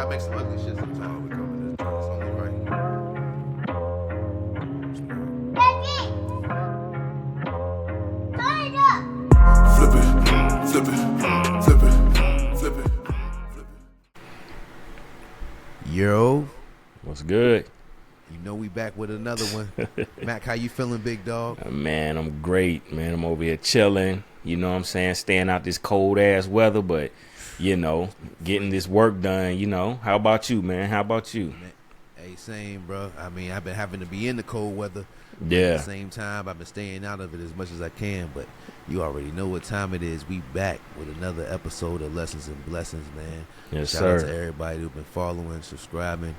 I make some ugly shit sometimes. We come to this joint. It's only right. Flip it, flip it, flip it, flip it, flip it. Yo, What's good? you know we back with another one. Mack, how you feeling, big dog? Man, I'm great, man. I'm over here chilling. You know what I'm saying? Staying out this cold ass weather, but getting this work done, How about you, man? How about you? Man, hey, same, bro. I mean, I've been having to be in the cold weather. But Yeah. At the same time, I've been staying out of it as much as I can. But you already know what time it is. We back with another episode of Lessons and Blessings, man. Yes, Shout sir. out to everybody who's been following, subscribing.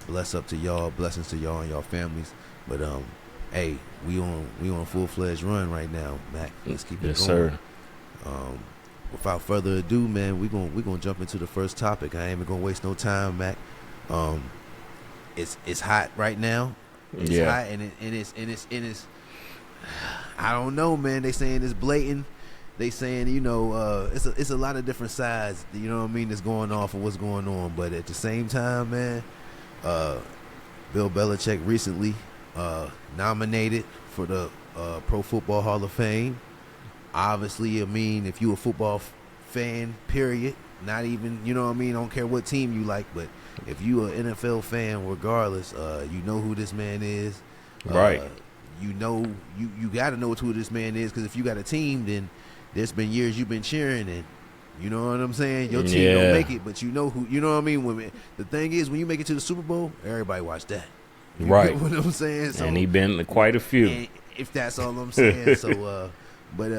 Bless up to y'all. Blessings to y'all and y'all families. But hey, we on a full-fledged run right now, Mac. Let's keep it Yes, going. sir. Without further ado, man, we gonna jump into the first topic. I ain't even gonna waste no time, Mac. It's hot right now. It's Yeah. hot and it's I don't know, man. They saying it's blatant. They saying, it's a lot of different sides, you know what I mean, that's going on for what's going on. But at the same time, man, Bill Belichick recently nominated for the Pro Football Hall of Fame. Obviously, I mean, if you a football fan, period, not even, you know what I mean, I don't care what team you like, but if you an NFL fan, regardless, you know who this man is. Right. You got to know who this man is, because if you got a team, then there's been years you've been cheering, and you know what I'm saying? Your team don't make it, but you know who, you know what I mean? The thing is, when you make it to the Super Bowl, everybody watch that. You Right. know what I'm saying? So, And he been to quite a few. and if that's all I'm saying. So, but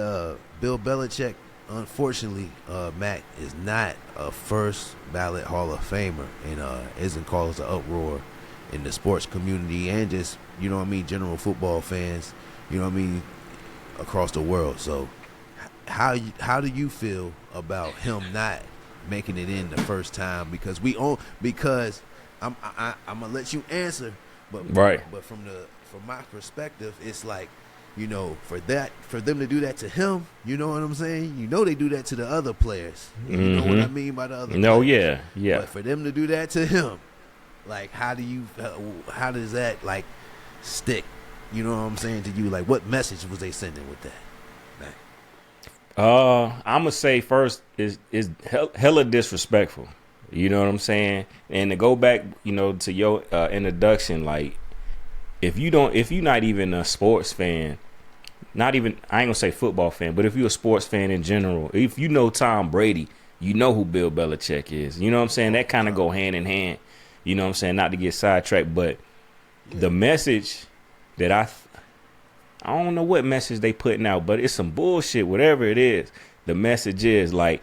Bill Belichick, unfortunately, Mac, is not a first ballot Hall of Famer, and isn't caused an uproar in the sports community and just, you know what I mean, general football fans, you know what I mean, across the world. So how do you feel about him not making it in the first time? Because I'm gonna let you answer, but Right. But from my perspective, it's like, for them to do that to him, you know what I'm saying? They do that to the other players. You know what I mean by the other No, players. yeah. But for them to do that to him, like, how does that, like, stick? You know what I'm saying to you? Like, what message was they sending with that? I'm gonna say first is hella disrespectful. You know what I'm saying? And to go back, to your introduction, like, if you're not even a sports fan, not even, I ain't gonna say football fan, but if you're a sports fan in general, if you know Tom Brady, you know who Bill Belichick is. You know what I'm saying? That kind of go hand in hand. You know what I'm saying? Not to get sidetracked, but the message that I don't know what message they putting out, but it's some bullshit, whatever it is. The message is like,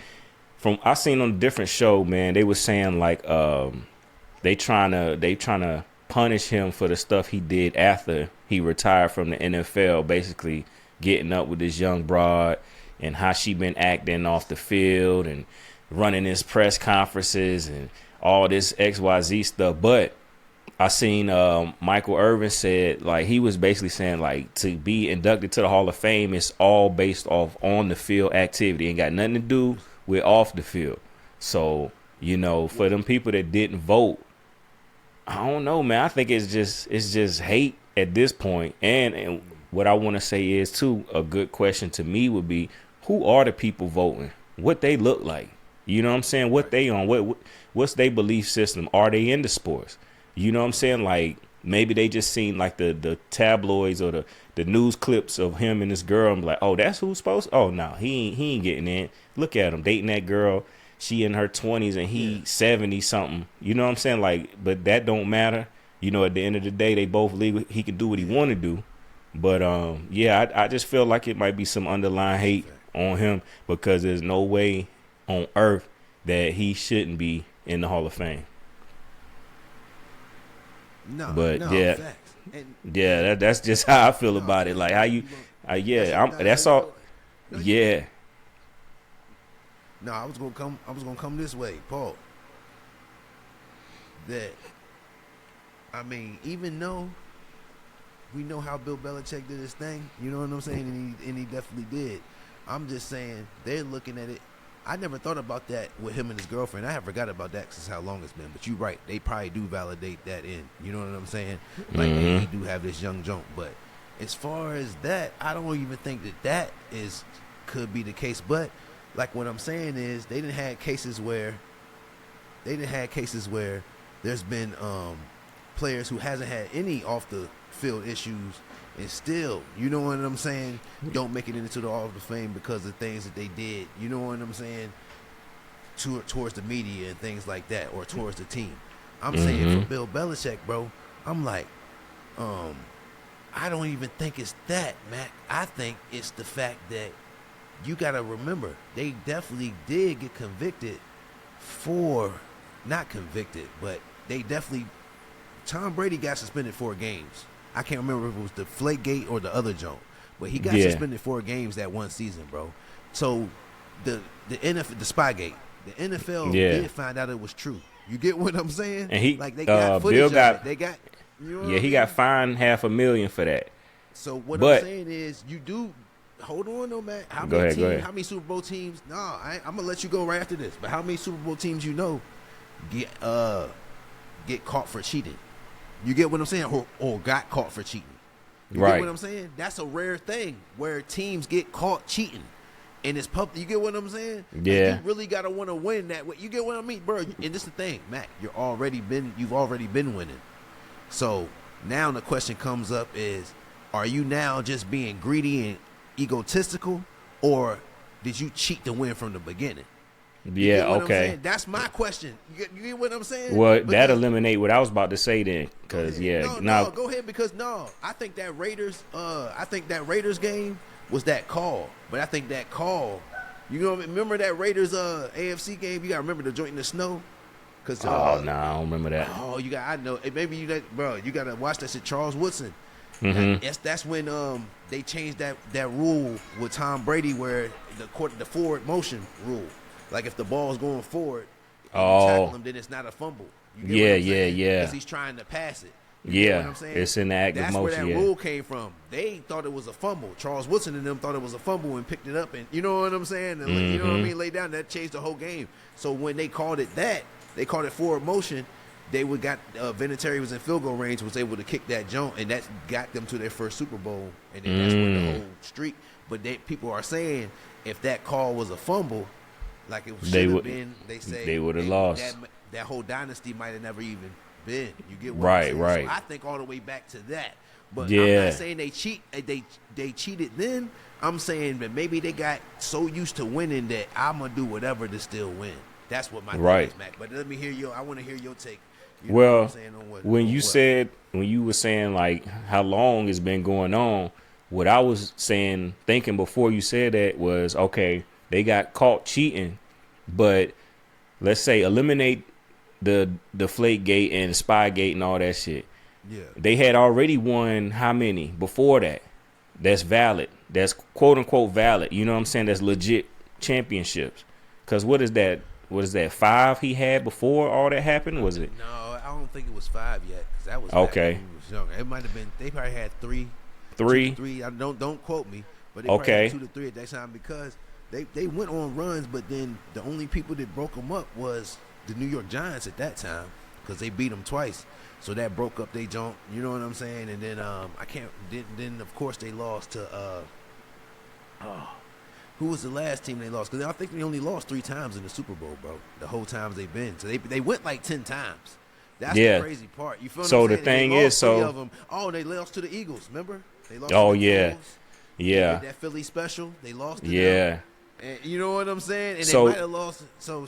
I seen on a different show, man, they was saying like they trying to punish him for the stuff he did after he retired from the NFL, basically getting up with this young broad and how she been acting off the field and running his press conferences and all this XYZ stuff. But I seen Michael Irvin said, like, he was basically saying, like, to be inducted to the Hall of Fame is all based off on the field activity. Ain't got nothing to do with off the field. So, for them people that didn't vote, I don't know, man. I think it's just hate at this point. And what I want to say is, too, a good question to me would be, who are the people voting? What they look like? You know what I'm saying? What they on? What's their belief system? Are they into sports? You know what I'm saying? Like, maybe they just seen like the tabloids or the news clips of him and this girl and be like, oh, that's who's supposed to? Oh, no, he ain't getting in. Look at him dating that girl. She in her 20s and he 70 something. You know what I'm saying? Like, but that don't matter. At the end of the day, they both legal. He can do what he want to do. But I just feel like it might be some underlying hate on him, because there's no way on earth that he shouldn't be in the Hall of Fame. Facts. That's just how I feel about it. Like, how you, that's all. Yeah. No, I was gonna come this way, Paul. That, I mean, even though we know how Bill Belichick did his thing, you know what I'm saying, and he definitely did. I'm just saying they're looking at it I never thought about that with him and his girlfriend. I have forgot about that since how long it's been. But you're right. They probably do validate that in. You know what I'm saying? Like, they do have this young junk. But as far as that, I don't even think that could be the case. But like what I'm saying is they didn't have cases where there's been players who hasn't had any off the field issues and still, you know what I'm saying, don't make it into the Hall of Fame because of things that they did, you know what I'm saying, towards the media and things like that, or towards the team. I'm saying for Bill Belichick, bro, I'm like, I don't even think it's that, Mac. I think it's the fact that you got to remember, they definitely did get convicted not convicted, but they definitely, Tom Brady got suspended 4 games. I can't remember if it was the Flakegate or the other joint, but he got suspended 4 games that one season, bro. So the NFL, the Spygate, the NFL did find out it was true. You get what I'm saying? And he, like, they got footage Bill of got, it. They got, you know yeah, he got fined $500,000 for that. So what I'm saying is, you do. Hold on, though, man. How many Super Bowl teams? No, I'm gonna let you go right after this. But how many Super Bowl teams you know get caught for cheating? You get what I'm saying? Or got caught for cheating. You get what I'm saying? That's a rare thing where teams get caught cheating. And it's public. You get what I'm saying? Yeah. Like, you really gotta want to win that way. You get what I mean, bro? And this is the thing, Mac. You've already been winning. So now the question comes up is, are you now just being greedy and egotistical, or did you cheat to win from the beginning? Yeah, okay. That's my question. You get what I'm saying? Well, that eliminate what I was about to say then, because no, go ahead, because I think that Raiders game was that call, but I think that call, you know, remember that Raiders AFC game? You gotta remember the joint in the snow. Cause, I don't remember that. Oh, I know. Maybe you gotta watch that shit. Charles Woodson. That's when they changed that rule with Tom Brady, where the forward motion rule. Like, if the ball's going forward, and you tackle him, then it's not a fumble. You get what I'm saying? Because he's trying to pass it. You get what I'm saying? It's in the active motion. That's where that rule came from. They thought it was a fumble. Charles Woodson and them thought it was a fumble and picked it up, and you know what I'm saying? And you know what I mean? Lay down. That changed the whole game. So when they called it that, they called it forward motion. They got Vinatieri was in field goal range, was able to kick that jump, and that got them to their first Super Bowl, and then that's when the whole streak. But people are saying if that call was a fumble, like it should have been, they say they would have lost. That whole dynasty might have never even been. You get what right, I'm saying? right. So I think all the way back to that. But I'm not saying they cheat. They cheated then. I'm saying that maybe they got so used to winning that I'm gonna do whatever to still win. That's what my thing is, Mac. But let me hear I want to hear your take. You know what I'm saying on when you were saying like how long it's been going on, what I was thinking before you said that was, okay, they got caught cheating, but let's say eliminate the Flakegate and the Spygate and all that shit. Yeah. They had already won how many before that? That's valid. That's quote unquote valid. You know what I'm saying? That's legit championships. Because what is that? 5 he had before all that happened? Was it? No, I don't think it was 5 yet. 'Cause that was okay. When he was younger. It might have been. They probably had 3. 3. 2 to 3. Don't quote me, but they probably had 2 to 3 at that time, because they went on runs, but then the only people that broke them up was the New York Giants at that time, because they beat them twice. So that broke up they jump. You know what I'm saying? And then Then of course they lost to who was the last team they lost? Because I think they only lost 3 times in the Super Bowl, bro. The whole times they've been. So they went like 10 times. That's the crazy part. You feel what I'm saying? So the thing is, of them. They lost to the Eagles. Remember? They lost. Oh to the Eagles. Yeah. That Philly special. They lost. To them. And you know what I'm saying? And they might have lost. So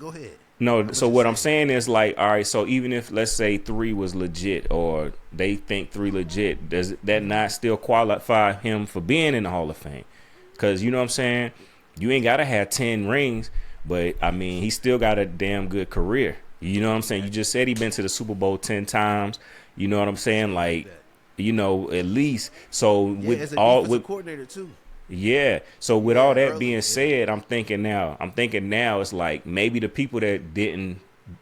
go ahead. No. So what I'm saying is, like, all right. So even if, let's say, 3 was legit, or they think 3 legit, does that not still qualify him for being in the Hall of Fame? Because, you know what I'm saying, you ain't got to have 10 rings, but, I mean, he still got a damn good career. You know what I'm saying? You just said he been to the Super Bowl 10 times. You know what I'm saying? Like, you know, at least. So with all with coordinator too. Yeah. So with all that being said, I'm thinking now it's like maybe the people that didn't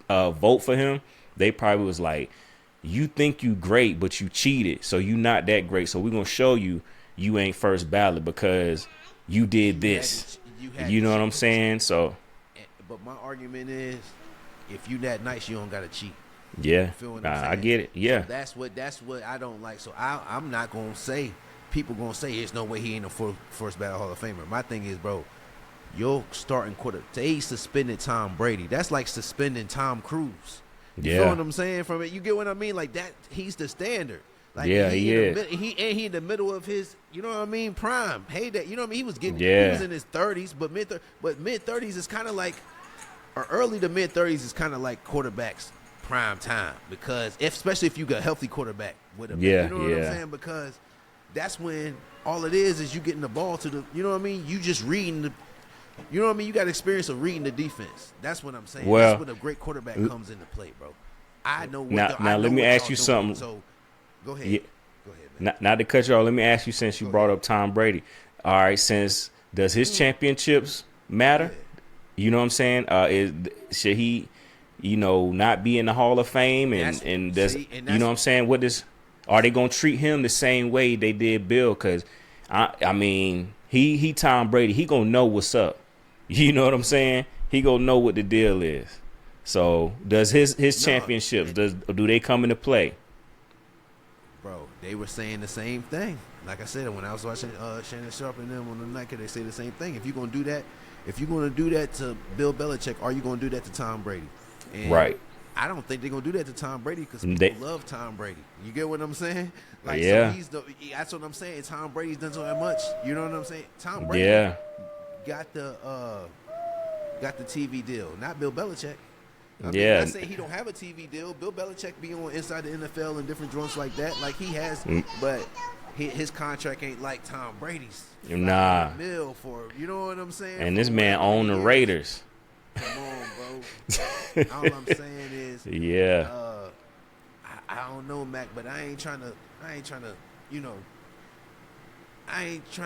vote for him, they probably was like, you think you great, but you cheated. So you not that great. So we're going to show you ain't first ballot because you did this. You know what I'm saying? So, but my argument is, if you that nice, you don't gotta cheat. yeah, You feel what I'm saying? I get it. Yeah, so that's what I don't like. So I'm not gonna say. People gonna say there's no way he ain't a first ballot Hall of Famer. My thing is, bro, your starting quarter. They suspended Tom Brady. That's like suspending Tom Cruise. You feel what I'm saying? From it, you get what I mean? Like that, he's the standard. Like he in the middle of his, you know what I mean, prime. Hey, that you know what I mean. He was he was in his 30s, but mid 30s is kind of like, or early to mid 30s is kind of like quarterbacks prime time, because especially if you got a healthy quarterback with him. You know what I'm saying? Because that's when all it is you getting the ball to the, you know what I mean? You just reading the, you know what I mean? You got experience of reading the defense. That's what I'm saying. Well, that's when a great quarterback comes into play, bro. I know what now let me ask you something. So go ahead. Yeah. Go ahead, man. Not to cut you off, let me ask you, since you brought up Tom Brady. All right, does his championships matter? Yeah. You know what I'm saying? Should he, not be in the Hall of Fame? You know what I'm saying? Are they gonna treat him the same way they did Bill? Because I mean, he Tom Brady, he gonna know what's up. You know what I'm saying? He gonna know what the deal is. So does his championships do they come into play? Bro, they were saying the same thing. Like I said, when I was watching Shannon Sharp and them on the night, they say the same thing. If you're gonna do that to Bill Belichick, are you gonna do that to Tom Brady? And right. I don't think they're gonna do that to Tom Brady, because people love Tom Brady. You get what I'm saying? Like, yeah. So that's what I'm saying. Tom Brady's done so much. You know what I'm saying? Tom Brady got the TV deal, not Bill Belichick. I mean, not saying he don't have a TV deal. Bill Belichick be on Inside the NFL and different joints like that, like he has, but his contract ain't like Tom Brady's. Nah. Mil for, you know what I'm saying? And this man owned the Raiders. Come on, bro. All I'm saying is, I don't know, Mac, but I ain't trying to, I ain't trying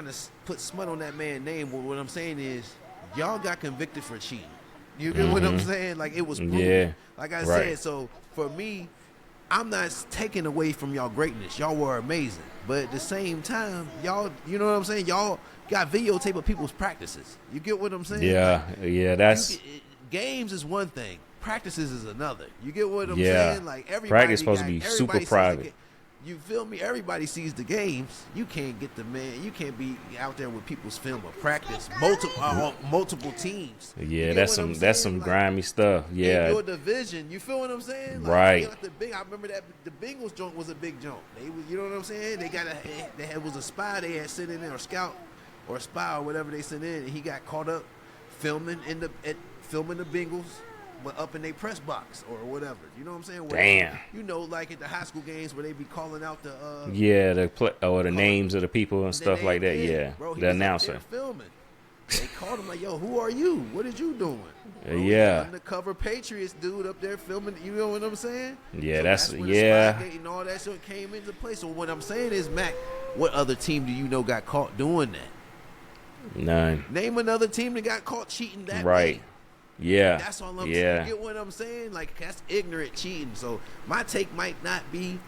to put smut on that man's name. But what I'm saying is, y'all got convicted for cheating. You get what I'm saying? Like, it was proven. Yeah. Like I said, so for me, I'm not taking away from y'all greatness. Y'all were amazing. But at the same time, y'all, you know what I'm saying? Y'all got videotape of people's practices. You get what I'm saying? Yeah, that's... Games is one thing. Practices is another. You get what I'm saying? Like, everybody practice supposed to be super private. You feel me? Everybody sees the games. You can't get the man. You can't be out there with people's film of practice. Multiple teams. Yeah, that's some grimy stuff. Yeah. In your division, you feel what I'm saying? Like, right. I remember that the Bengals joint was a big joint. They was, you know what I'm saying? They was a spy they had sent in there, or scout or spy or whatever they sent in, and he got caught up filming the Bengals, but up in their press box or whatever. You know what I'm saying? Damn. You know, like at the high school games where they be calling out the the names of the people and stuff like that. Yeah, bro, the announcer. Filming. They called him like, "Yo, who are you? What did you doing?" Bro, undercover Patriots dude up there filming. You know what I'm saying? Yeah, so that's where the Spygate and all that shit came into play. So what I'm saying is, Mac, what other team do you know got caught doing that? None. Name another team that got caught cheating that way. Yeah. That's all I'm saying. You get what I'm saying? Like, that's ignorant cheating. So my take might not be,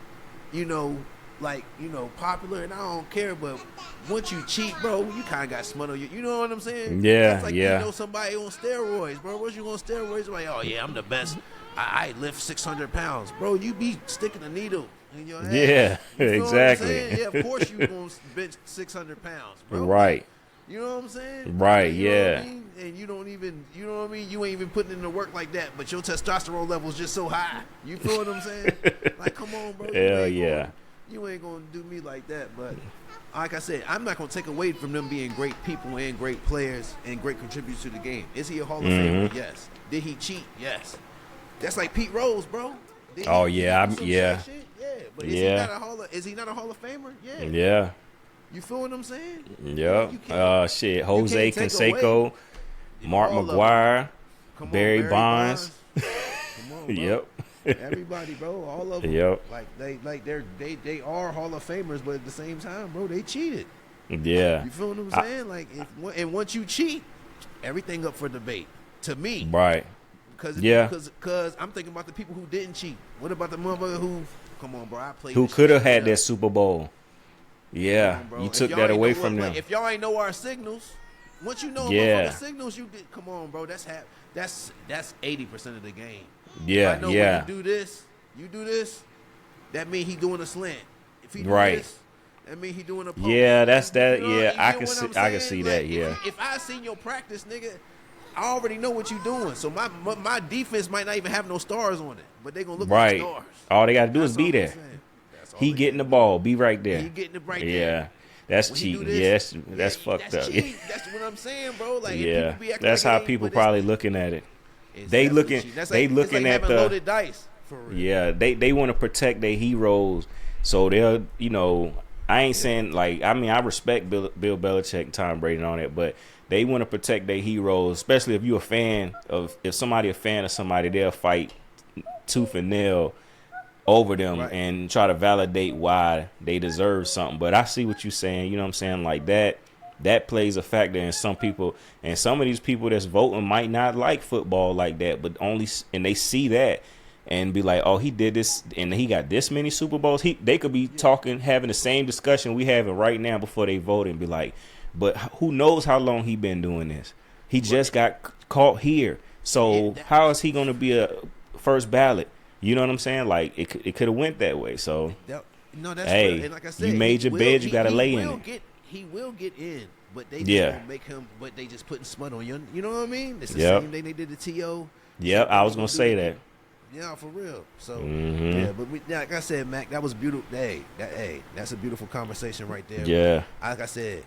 popular, and I don't care, but once you cheat, bro, you kind of got smut on you. You know what I'm saying? Yeah, that's like, somebody on steroids, bro. Once you on steroids, like, oh, yeah, I'm the best. I lift 600 pounds. Bro, you be sticking a needle in your head. Yeah, exactly. Yeah, of course you going to bench 600 pounds, bro. Right. You know what I'm saying? Right, you know yeah. what I mean? And you don't even, you know what I mean? You ain't even putting in the work like that, but your testosterone level is just so high. You feel what I'm saying? Like, come on, bro. Hell yeah. You ain't going to do me like that. But like I said, I'm not going to take away from them being great people and great players and great contributors to the game. Is he a Hall of Famer? Yes. Did he cheat? Yes. That's like Pete Rose, bro. Yeah. Yeah. But is he not a Hall of Famer? Yeah. Yeah. You feel what I'm saying? Yep. Jose Canseco, Mark McGuire, Barry Bonds. Come on, bro. Yep. Everybody, bro. All of them. Yep. Like they are Hall of Famers, but at the same time, bro, they cheated. Yeah. You feel what I'm saying? And once you cheat, everything up for debate. To me. Right. Because I'm thinking about the people who didn't cheat. What about the motherfucker who? Come on, bro. I played. Who could have had that Super Bowl? Yeah, you took that away from them. If y'all ain't know our signals, Once you know Yeah. motherfucking signals, you did. Come on, bro. That's 80% of the game. Yeah, If I know yeah. when you do this. That mean he doing a slant. If he do Right. this, that mean he doing a post. Yeah, that's that. You know, Yeah, you I get can what see. I'm I can saying? see Like, that. Yeah. If I seen your practice, nigga, I already know what you doing. So my defense might not even have no stars on it, but they gonna look like Right. stars. All they gotta do That's is be all I'm there. saying. That's all He they getting the gotta ball. Be right do. there. He getting it right Yeah. there. That's When he do cheating. this, Yeah, that's fucked that's up. cheating. That's what I'm saying, bro. Like, Yeah, and people be acting that's like how it ain't, people but probably looking at it. it's They definitely looking. cheating. That's They like, it's looking like at having the. loaded dice for real. Yeah, they want to protect their heroes, so they'll, I ain't saying like, I mean, I respect Bill Belichick and Tom Brady and all that, but they want to protect their heroes, especially if you're if somebody a fan of somebody, they'll fight tooth and nail over them Right. and try to validate why they deserve something. But I see what you're saying, you know what I'm saying? Like that plays a factor in some people, and some of these people that's voting might not like football like that, but and they see that and be like, oh, he did this and he got this many Super Bowls. They could be having the same discussion we having right now before they vote and be like, but who knows how long he been doing this? He just got caught here. So how is he going to be a first ballot? You know what I'm saying? Like it could have went that way. So That's hey, real. And like I said, you made your bed, you got to lay in it. He will get in, but they just Yeah. gonna make him. But they just putting smut on you. You know what I mean? It's the Yep. same thing they did to To. Yep, I was gonna say that. Yeah, for real. So Mhm. yeah, but like I said, Mac, that was beautiful. That's a beautiful conversation right there. Yeah. Like I said,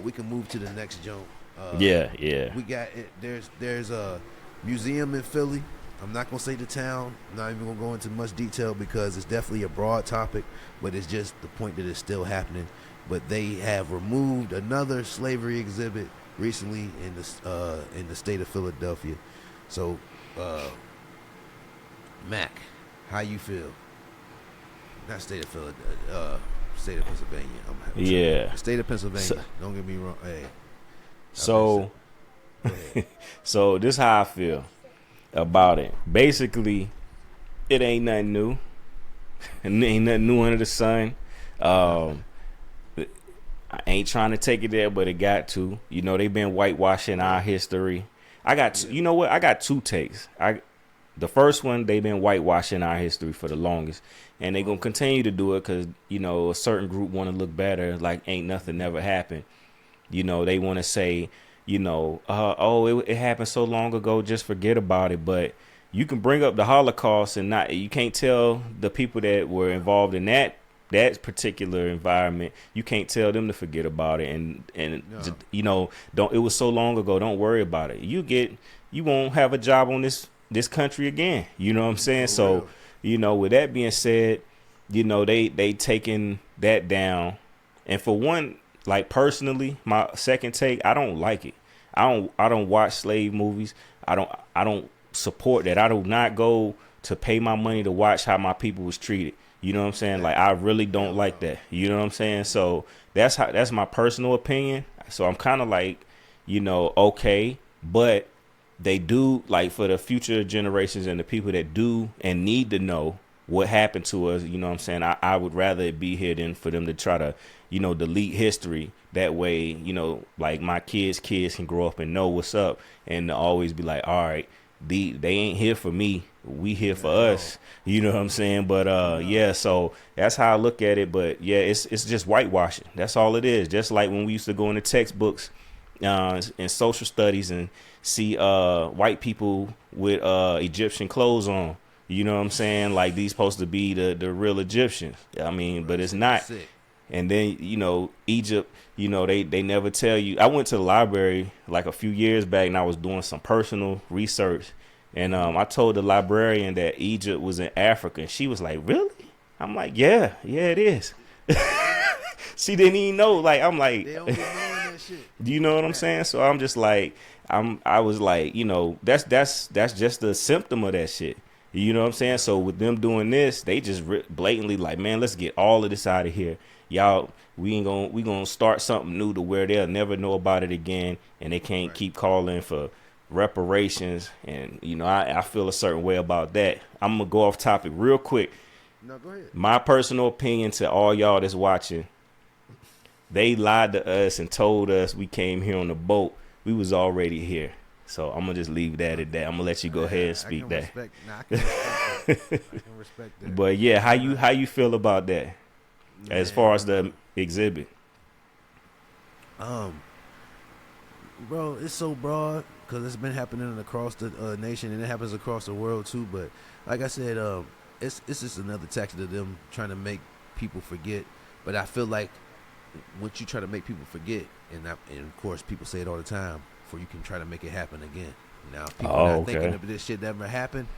we can move to the next joint. Yeah. We got it. There's a museum in Philly. I'm not gonna say the town. I'm not even gonna go into much detail because it's definitely a broad topic, but it's just the point that it's still happening. But they have removed another slavery exhibit recently in the state of Philadelphia. So, Mac, how you feel? Not state of Philadelphia, state of Pennsylvania. Yeah. State of Pennsylvania. So- Don't get me wrong. Hey. So Go ahead. so this how I feel about it. Basically, it ain't nothing new. It ain't nothing new under the sun. I ain't trying to take it there, but it got to. They've been whitewashing our history. I got you know what? I got two takes. The first one, they've been whitewashing our history for the longest, and they gonna continue to do it because a certain group want to look better, like ain't nothing never happened. They want to say, it happened so long ago, just forget about it. But you can bring up the Holocaust and you can't tell the people that were involved in that particular environment, you can't tell them to forget about it. And don't, it was so long ago, don't worry about it. You won't have a job on this country again. You know what I'm saying? So, with that being said, they taking that down. And for one, like personally, my second take, I don't like it. I don't watch slave movies. I don't support that. I do not go to pay my money to watch how my people was treated. You know what I'm saying? Like, I really don't like that. You know what I'm saying? So that's my personal opinion. So I'm kind of like, okay, but they do, like, for the future generations and the people that do and need to know what happened to us, you know what I'm saying? I would rather it be here than for them to try to, delete history. That way, like my kids can grow up and know what's up and to always be like, all right, they ain't here for me. We here for us. You know what I'm saying? But yeah, so that's how I look at it. But yeah, it's just whitewashing. That's all it is. Just like when we used to go into textbooks in social studies and see white people with Egyptian clothes on. You know what I'm saying? Like these supposed to be the real Egyptians. I mean, but it's not. Sick. And then, Egypt, they never tell you. I went to the library like a few years back and I was doing some personal research. And I told the librarian that Egypt was in Africa. And she was like, really? I'm like, yeah, it is. She didn't even know. Like, I'm like, They don't be knowing that shit. do you know what I'm saying? So I'm just like, I was like, that's just a symptom of that shit. You know what I'm saying? So with them doing this, they just blatantly like, man, let's get all of this out of here. Y'all, we gonna start something new to where they'll never know about it again, and they can't keep calling for reparations. And I feel a certain way about that. I'm gonna go off topic real quick. No, go ahead. My personal opinion to all y'all that's watching, they lied to us and told us we came here on a boat we was already here. So I'm gonna just leave that at that. I'm gonna let you go ahead and speak that. I can respect that. I can respect that. But yeah, how you feel about that as far as the exhibit? Bro, it's so broad because it's been happening across the nation, and it happens across the world too. But like I said, it's just another tactic of them trying to make people forget. But I feel like once you try to make people forget, and of course people say it all the time, for you can try to make it happen again. Now if people not thinking of this shit never happened.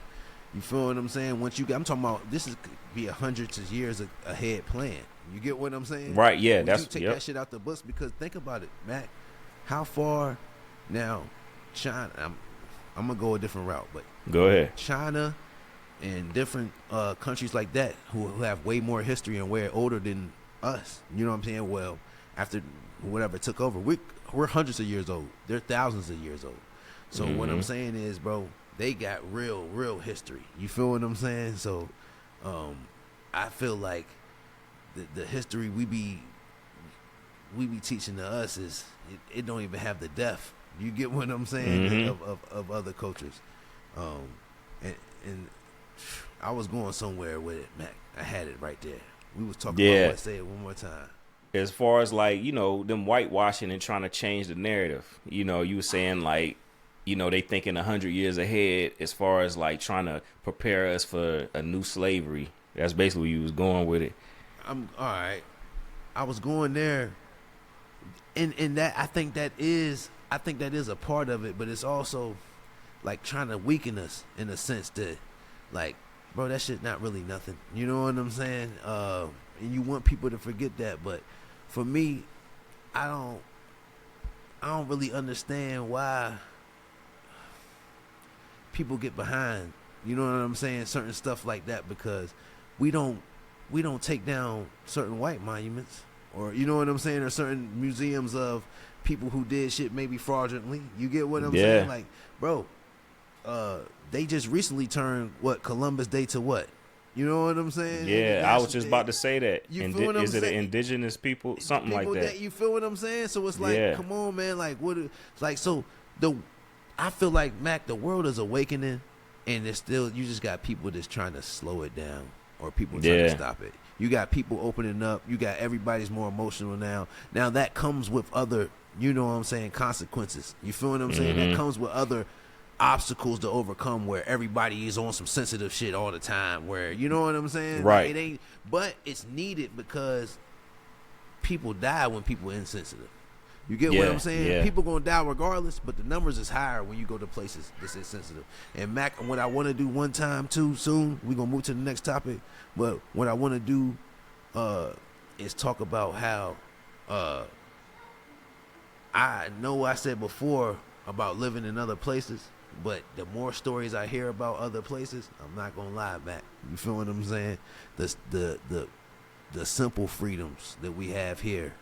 You feel what I'm saying? Once I'm talking about this is could be hundreds of years ahead plan. You get what I'm saying? Right. Yeah. When That's you take that shit out the books, because think about it, Mac. How far now? China. I'm gonna go a different route, but go ahead. China and different countries like that who have way more history and way older than us. You know what I'm saying? Well, after whatever took over, we're hundreds of years old. They're thousands of years old. So what I'm saying is, bro, they got real history. You feel what I'm saying? So I feel like the history we be teaching to us is it don't even have the depth. You get what I'm saying? Of other cultures. And I was going somewhere with it, Mac. I had it right there. We was talking about what. Say it one more time. As far as like, them whitewashing and trying to change the narrative, you were saying like, they thinking 100 years ahead as far as like trying to prepare us for a new slavery. That's basically where you was going with it. I'm all right. I was going there, and that I think that is a part of it, but it's also like trying to weaken us in a sense that, like, bro, that shit not really nothing. You know what I'm saying? And you want people to forget that, but for me, I don't really understand why people get behind. You know what I'm saying? Certain stuff like that, because we don't take down certain white monuments, or you know what I'm saying, or certain museums of people who did shit maybe fraudulently. You get what I'm saying? Like, bro, they just recently turned Columbus Day to what? You know what I'm saying? Yeah, I was just about to say that. You feel what I'm is it saying? an indigenous people, something people like that? You feel what I'm saying? So it's like, come on, man. Like, what? Like, so I feel like, Mac, the world is awakening, and it's still, you just got people that's trying to slow it down, or people trying to stop it. You got people opening up. You got everybody's more emotional now. Now that comes with other, you know what I'm saying, consequences. You feel what I'm saying? That comes with other obstacles to overcome, where everybody is on some sensitive shit all the time, where, you know what I'm saying? Right. Like, it ain't, but it's needed because people die when people are insensitive. You get what I'm saying? Yeah. People gonna die regardless, but the numbers is higher when you go to places that's insensitive. And Mac, what I want to do one time too soon, we gonna move to the next topic. But what I want to do is talk about how I know I said before about living in other places, but the more stories I hear about other places, I'm not gonna lie, Mac. You feel what I'm saying? The simple freedoms that we have here.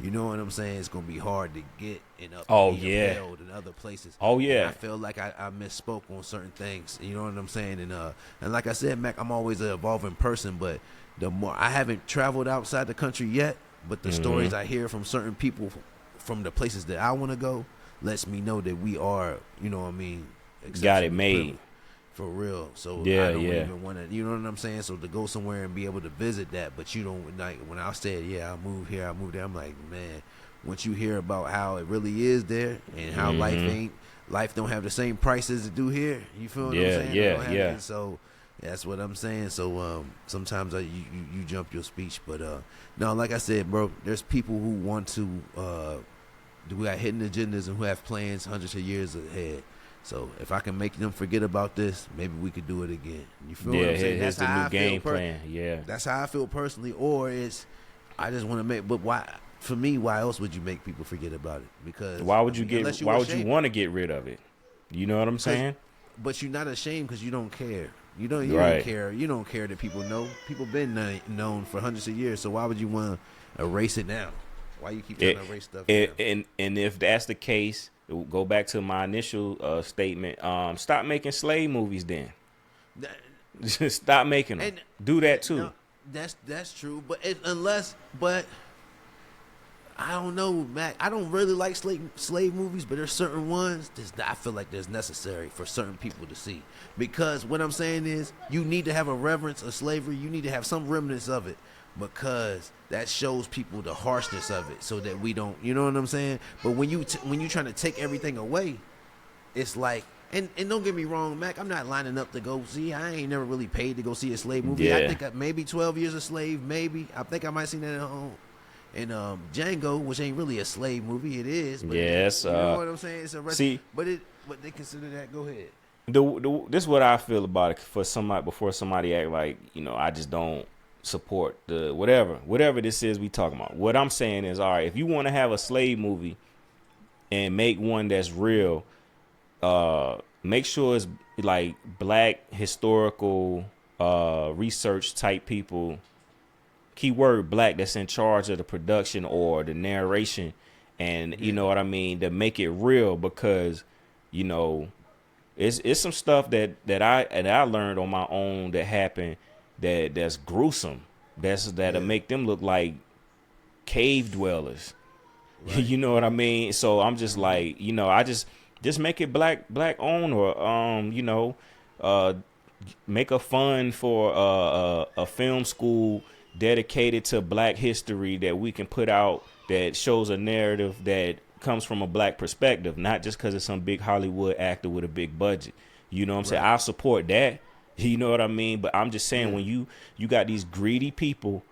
You know what I'm saying? It's gonna be hard to get in upheld in other places. Oh yeah. And I feel like I misspoke on certain things. You know what I'm saying? And like I said, Mac, I'm always an evolving person. But the more I haven't traveled outside the country yet, but the stories I hear from certain people from the places that I want to go lets me know that we are, you know what I mean, got it made. For real. So yeah, I don't even want to, you know what I'm saying? So to go somewhere and be able to visit that, but you don't, like, when I said, I moved here, I moved there, I'm like, man, once you hear about how it really is there and how life don't have the same prices it do here, you feel what I'm saying? Yeah. So that's what I'm saying. So sometimes you jump your speech, but no, like I said, bro, there's people who want to, we got hidden agendas and who have plans hundreds of years ahead. So if I can make them forget about this, maybe we could do it again. You feel what I'm saying? That's the new game plan. Yeah, that's how I feel personally. Or it's, I just want to make. But why? For me, why else would you make people forget about it? Because why would you why would you want to get rid of it? You know what I'm saying? But you're not ashamed because you don't care. You don't care. You don't care that people know. People been known for hundreds of years. So why would you want to erase it now? Why you keep trying to erase stuff? And if that's the case, go back to my initial statement. Stop making slave movies then. Just stop making them. Do that too. No, that's true. But I don't know, Mac. I don't really like slave movies, but there's certain ones that I feel like there's necessary for certain people to see. Because what I'm saying is, you need to have a reverence of slavery. You need to have some remnants of it, because that shows people the harshness of it, so that we don't. You know what I'm saying? But when you trying to take everything away, it's like. And don't get me wrong, Mac, I'm not lining up to go see. I ain't never really paid to go see a slave movie. Yeah. I think maybe 12 Years a Slave, maybe. I think I might have seen that at home. And Django, which ain't really a slave movie, it is. But yes. You know what I'm saying? It's a see, but they consider that. Go ahead. This is what I feel about it. For somebody, before somebody act like, I just don't support the whatever this is we talking about. What I'm saying is, all right, if you want to have a slave movie and make one that's real, make sure it's like black historical research type people, keyword black, that's in charge of the production or the narration, and you know what I mean, to make it real. Because it's some stuff that I learned on my own that happened that's gruesome, that'll make them look like cave dwellers. Right. You know what I mean? So I'm just like, I just make it black owned, or make a fund for a film school dedicated to black history that we can put out, that shows a narrative that comes from a black perspective, not just because it's some big Hollywood actor with a big budget. You know what I'm saying? I'll support that. You know what I mean? But I'm just saying, when you got these greedy people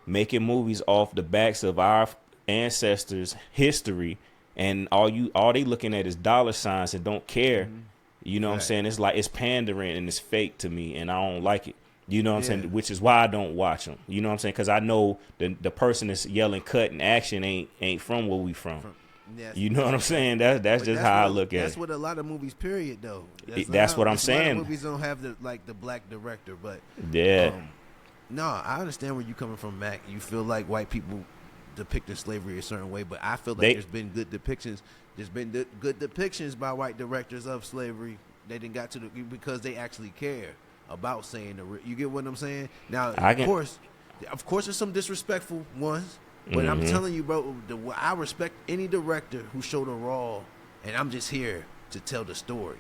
making movies off the backs of our ancestors' history, and all they looking at is dollar signs and don't care. You know what I'm saying? It's like, it's pandering and it's fake to me, and I don't like it. You know what I'm saying? Which is why I don't watch them. You know what I'm saying? Because I know the person that's yelling cut and action ain't from where we from. You know what I'm saying? That's just how I look at it. That's what a lot of movies, period, though. That's what I'm saying. A lot of movies don't have the black director, but no, I understand where you coming from, Mac. You feel like white people depicted slavery a certain way, but I feel like there's been good depictions. There's been good depictions by white directors of slavery. They didn't got to because they actually care about saying you get what I'm saying? Now, of course, there's some disrespectful ones, but I'm telling you, bro, I respect any director who showed a raw, and I'm just here to tell the story.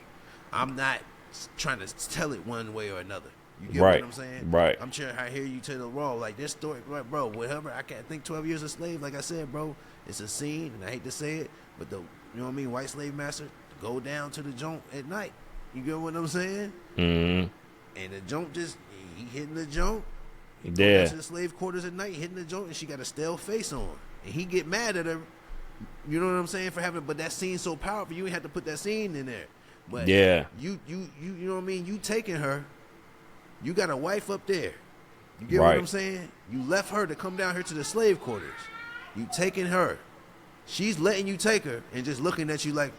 I'm not trying to tell it one way or another. You get what I'm saying? Right. I'm sure I hear you tell the raw, like this story, right, bro, whatever. I can't think 12 Years a Slave, like I said, bro, it's a scene, and I hate to say it, but you know what I mean, white slave master go down to the joint at night. You get what I'm saying? Mm-hmm. And the joint he hitting the joint. He go down to the slave quarters at night, hitting the joint, and she got a stale face on. And he get mad at her, you know what I'm saying, for having, but that scene's so powerful, you ain't have to put that scene in there. But you know what I mean, you taking her, you got a wife up there. You get what I'm saying? You left her to come down here to the slave quarters. You taking her. She's letting you take her and just looking at you like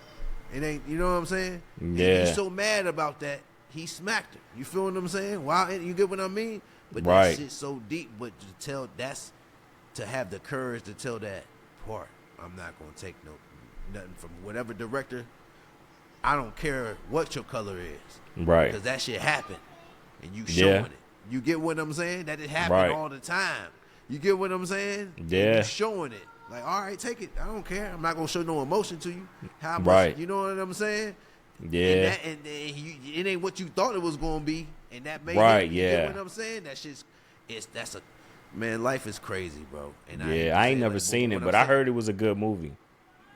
it ain't, you know what I'm saying? Yeah. And he's so mad about that, he smacked her. You feel what I'm saying? Wow, you get what I mean? But that shit's so deep, but to have the courage to tell that part, I'm not going to take nothing from whatever director. I don't care what your color is. Right. Because that shit happened. And you showing it. You get what I'm saying? That it happened all the time. You get what I'm saying? Yeah. And you showing it. Like, all right, take it. I don't care. I'm not going to show no emotion to you. How much, you know what I'm saying? Yeah. And it ain't what you thought it was going to be. And that made it. You get what I'm saying? That shit's, man, life is crazy, bro. And I ain't never seen it, but I heard it was a good movie.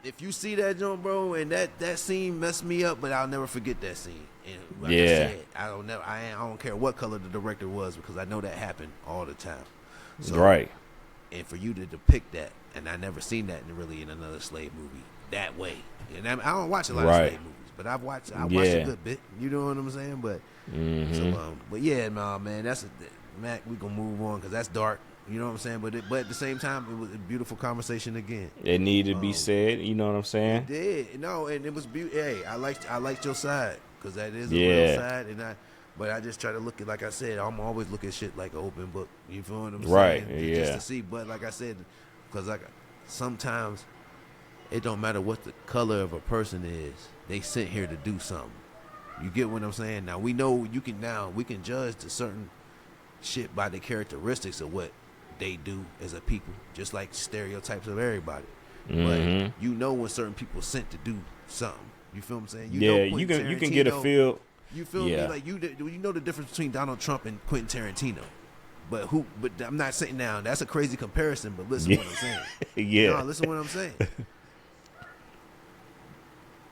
If you see that joint, bro, and that scene messed me up, but I'll never forget that scene. And like I said, I don't care what color the director was, because I know that happened all the time. So, and for you to depict that, and I never seen that in another slave movie that way. And I don't watch a lot of slave movies, but I watched a good bit. You know what I'm saying? But but yeah, man, Mac. We gonna move on because that's dark. You know what I'm saying? But at the same time, it was a beautiful conversation again. It needed to be said. You know what I'm saying? It did. No, and it was beautiful. Hey, I liked your side, because that is a real side, but I just try to look at, like I said, I'm always looking at shit like an open book. You feel what I'm saying? Right. Yeah. Just to see. But like I said, because sometimes it don't matter what the color of a person is. They sent here to do something. You get what I'm saying? Now we know we can judge the certain shit by the characteristics of what they do as a people, just like stereotypes of everybody. but you know when certain people sent to do something. You feel what I'm saying? You Yeah, know you can get a feel. You feel me? Like you know the difference between Donald Trump and Quentin Tarantino. But I'm not saying now that's a crazy comparison. But listen, what I'm saying. Yeah. No, listen what I'm saying.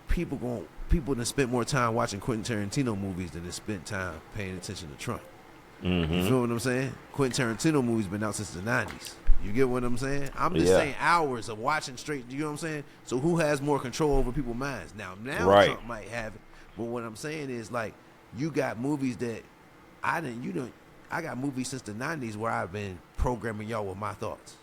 People that spent more time watching Quentin Tarantino movies than they spent time paying attention to Trump. You feel what I'm saying? Quentin Tarantino movies been out since the 90s. You get what I'm saying? I'm just saying hours of watching straight. You know what I'm saying? So who has more control over people's minds now? Right. Trump might have it, but what I'm saying is like you got movies that I didn't. You don't. I got movies since the 90s where I've been programming y'all with my thoughts.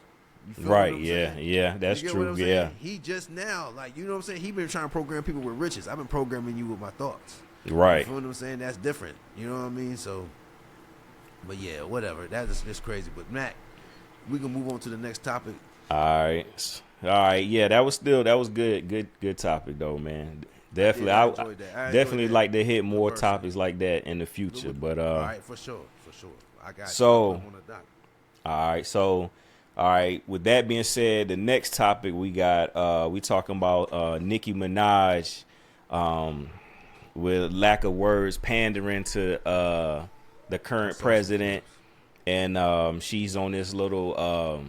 You feel Right? what I'm Yeah. saying? Yeah. That's You get true. what I'm saying? Yeah. He just now, like, you know what I'm saying? He been trying to program people with riches. I've been programming you with my thoughts. Right. You feel what I'm saying? That's different. You know what I mean? So, but yeah, whatever. That's just crazy. But Mac, we can move on to the next topic. All right. Yeah, that was good. Good topic though, man. Definitely, I I enjoyed that. I definitely enjoyed that. like to hit more Diversity. topics like that in the future. But all right, for sure. I got So- you. I'm on the dock. all right, so all right. With that being said, the next topic we got, we talking about Nicki Minaj, with lack of words, pandering to the current president, and she's on this little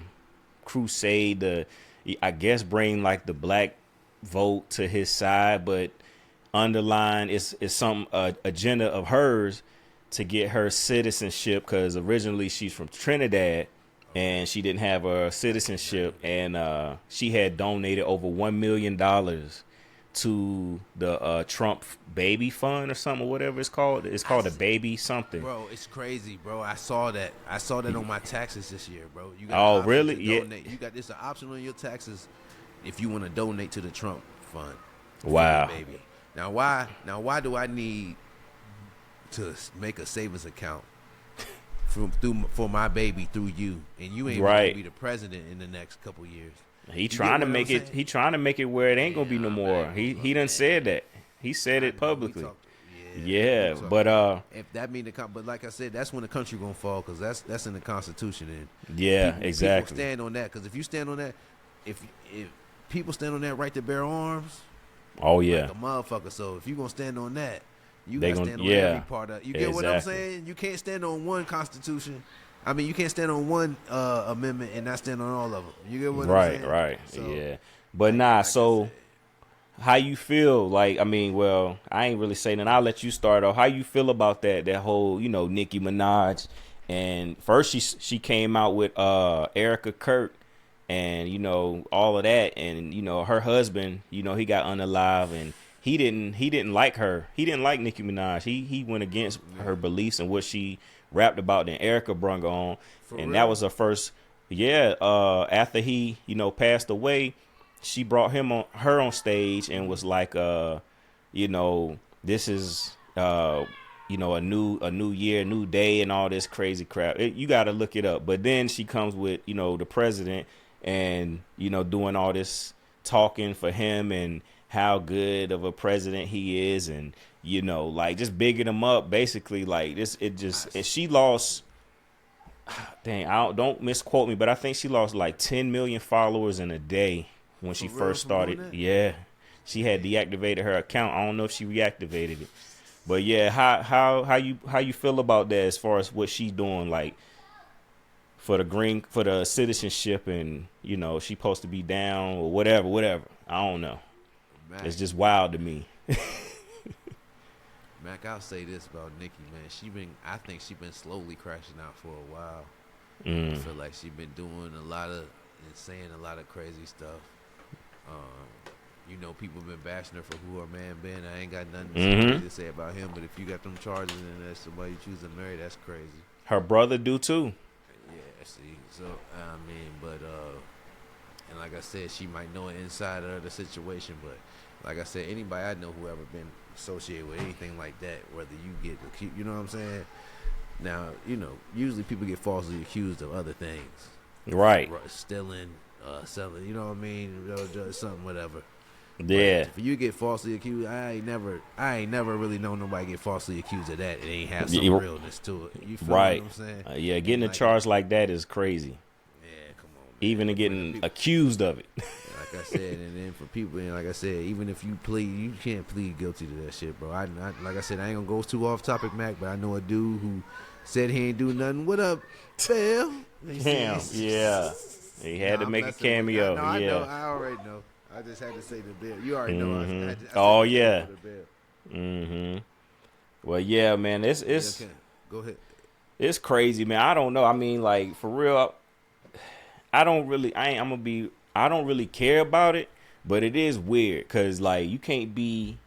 crusade to, I guess, bring like the black vote to his side, but underline is some agenda of hers to get her citizenship, because originally she's from Trinidad and she didn't have a citizenship, and she had donated over $1 million to the Trump baby fund or something, or whatever it's called. It's called a baby something. Bro, it's crazy, bro. I saw that on my taxes this year, bro. You got Oh, an option really? to Yeah. donate. You got this an option on your taxes if you want to donate to the Trump fund. Wow. Baby. Now why do I need to make a savings account for my baby through you, and you ain't Right. gonna be the president in the next couple years? He trying to make it. He trying to make it where it ain't gonna be no more. He done said that. He said it publicly. Yeah, but if that mean but like I said, that's when the country gonna fall, because that's in the Constitution, and yeah, exactly. people stand on that, because if you stand on that, if people stand on that right to bear arms, Oh yeah, like a motherfucker. So if you gonna stand on that, you They gotta gonna- stand on yeah, every part of. You get what I'm exactly. saying? You can't stand on one Constitution. I mean, you can't stand on one amendment and not stand on all of them. You get what I'm saying? right, So, yeah. But nah, so how you feel? Like, I mean, well, I ain't really saying that. I'll let you start off. How you feel about that whole, Nicki Minaj? And first she came out with Erica Kirk, and all of that, and her husband, he got unalive, and he didn't like her. He didn't like Nicki Minaj. He went against her beliefs and what she rapped about. Then Erica brung her on, and that was her first. Yeah, after he passed away, she brought her on stage and was like, this is a new year, new day, and all this crazy crap. You got to look it up. But then she comes with the president, and doing all this talking for him and how good of a president he is, and like just bigging him up, basically. Like this, and she lost. Dang, don't misquote me, but I think she lost like 10 million followers in a day when she first started. Yeah, she had deactivated her account. I don't know if she reactivated it, but yeah, how you feel about that as far as what she's doing, like for the citizenship, and she supposed to be down or whatever. I don't know. Mac, It's just wild to me. Mac, I'll say this about Nicki, man. I think she been slowly crashing out for a while. I feel like she been doing a lot of and saying a lot of crazy stuff. People been bashing her for who her man been. I ain't got nothing to say about him, but if you got them charges and there's somebody you choose to marry, that's crazy. Her brother do too. Yeah, see. So, I mean, but, and like I said, she might know an inside of the situation, but like I said, anybody I know who ever been associated with anything like that, whether you get accused, you know what I'm saying? Now, usually people get falsely accused of other things. Right. Stealing, selling, you know what I mean? Something, whatever. Yeah. But if you get falsely accused, I ain't never really known nobody get falsely accused of that. It ain't have some realness to it. You feel what I'm saying? Yeah, getting a charge like that is crazy. Yeah, come on, man. Even to getting accused of it. Like I said, and then for people, and like I said, even if you plead, you can't plead guilty to that shit, bro. Like I said, I ain't gonna go too off topic, Mac, but I know a dude who said he ain't do nothing. What up, Bill? Damn, yeah. He had to make a cameo. No, I know. I already know. I just had to say the Bill. You already know. Oh yeah. Mm-hmm. Well, yeah, man. It's okay. Go ahead. It's crazy, man. I don't know. I mean, like for real, I don't really care about it, but it is weird because like you can't be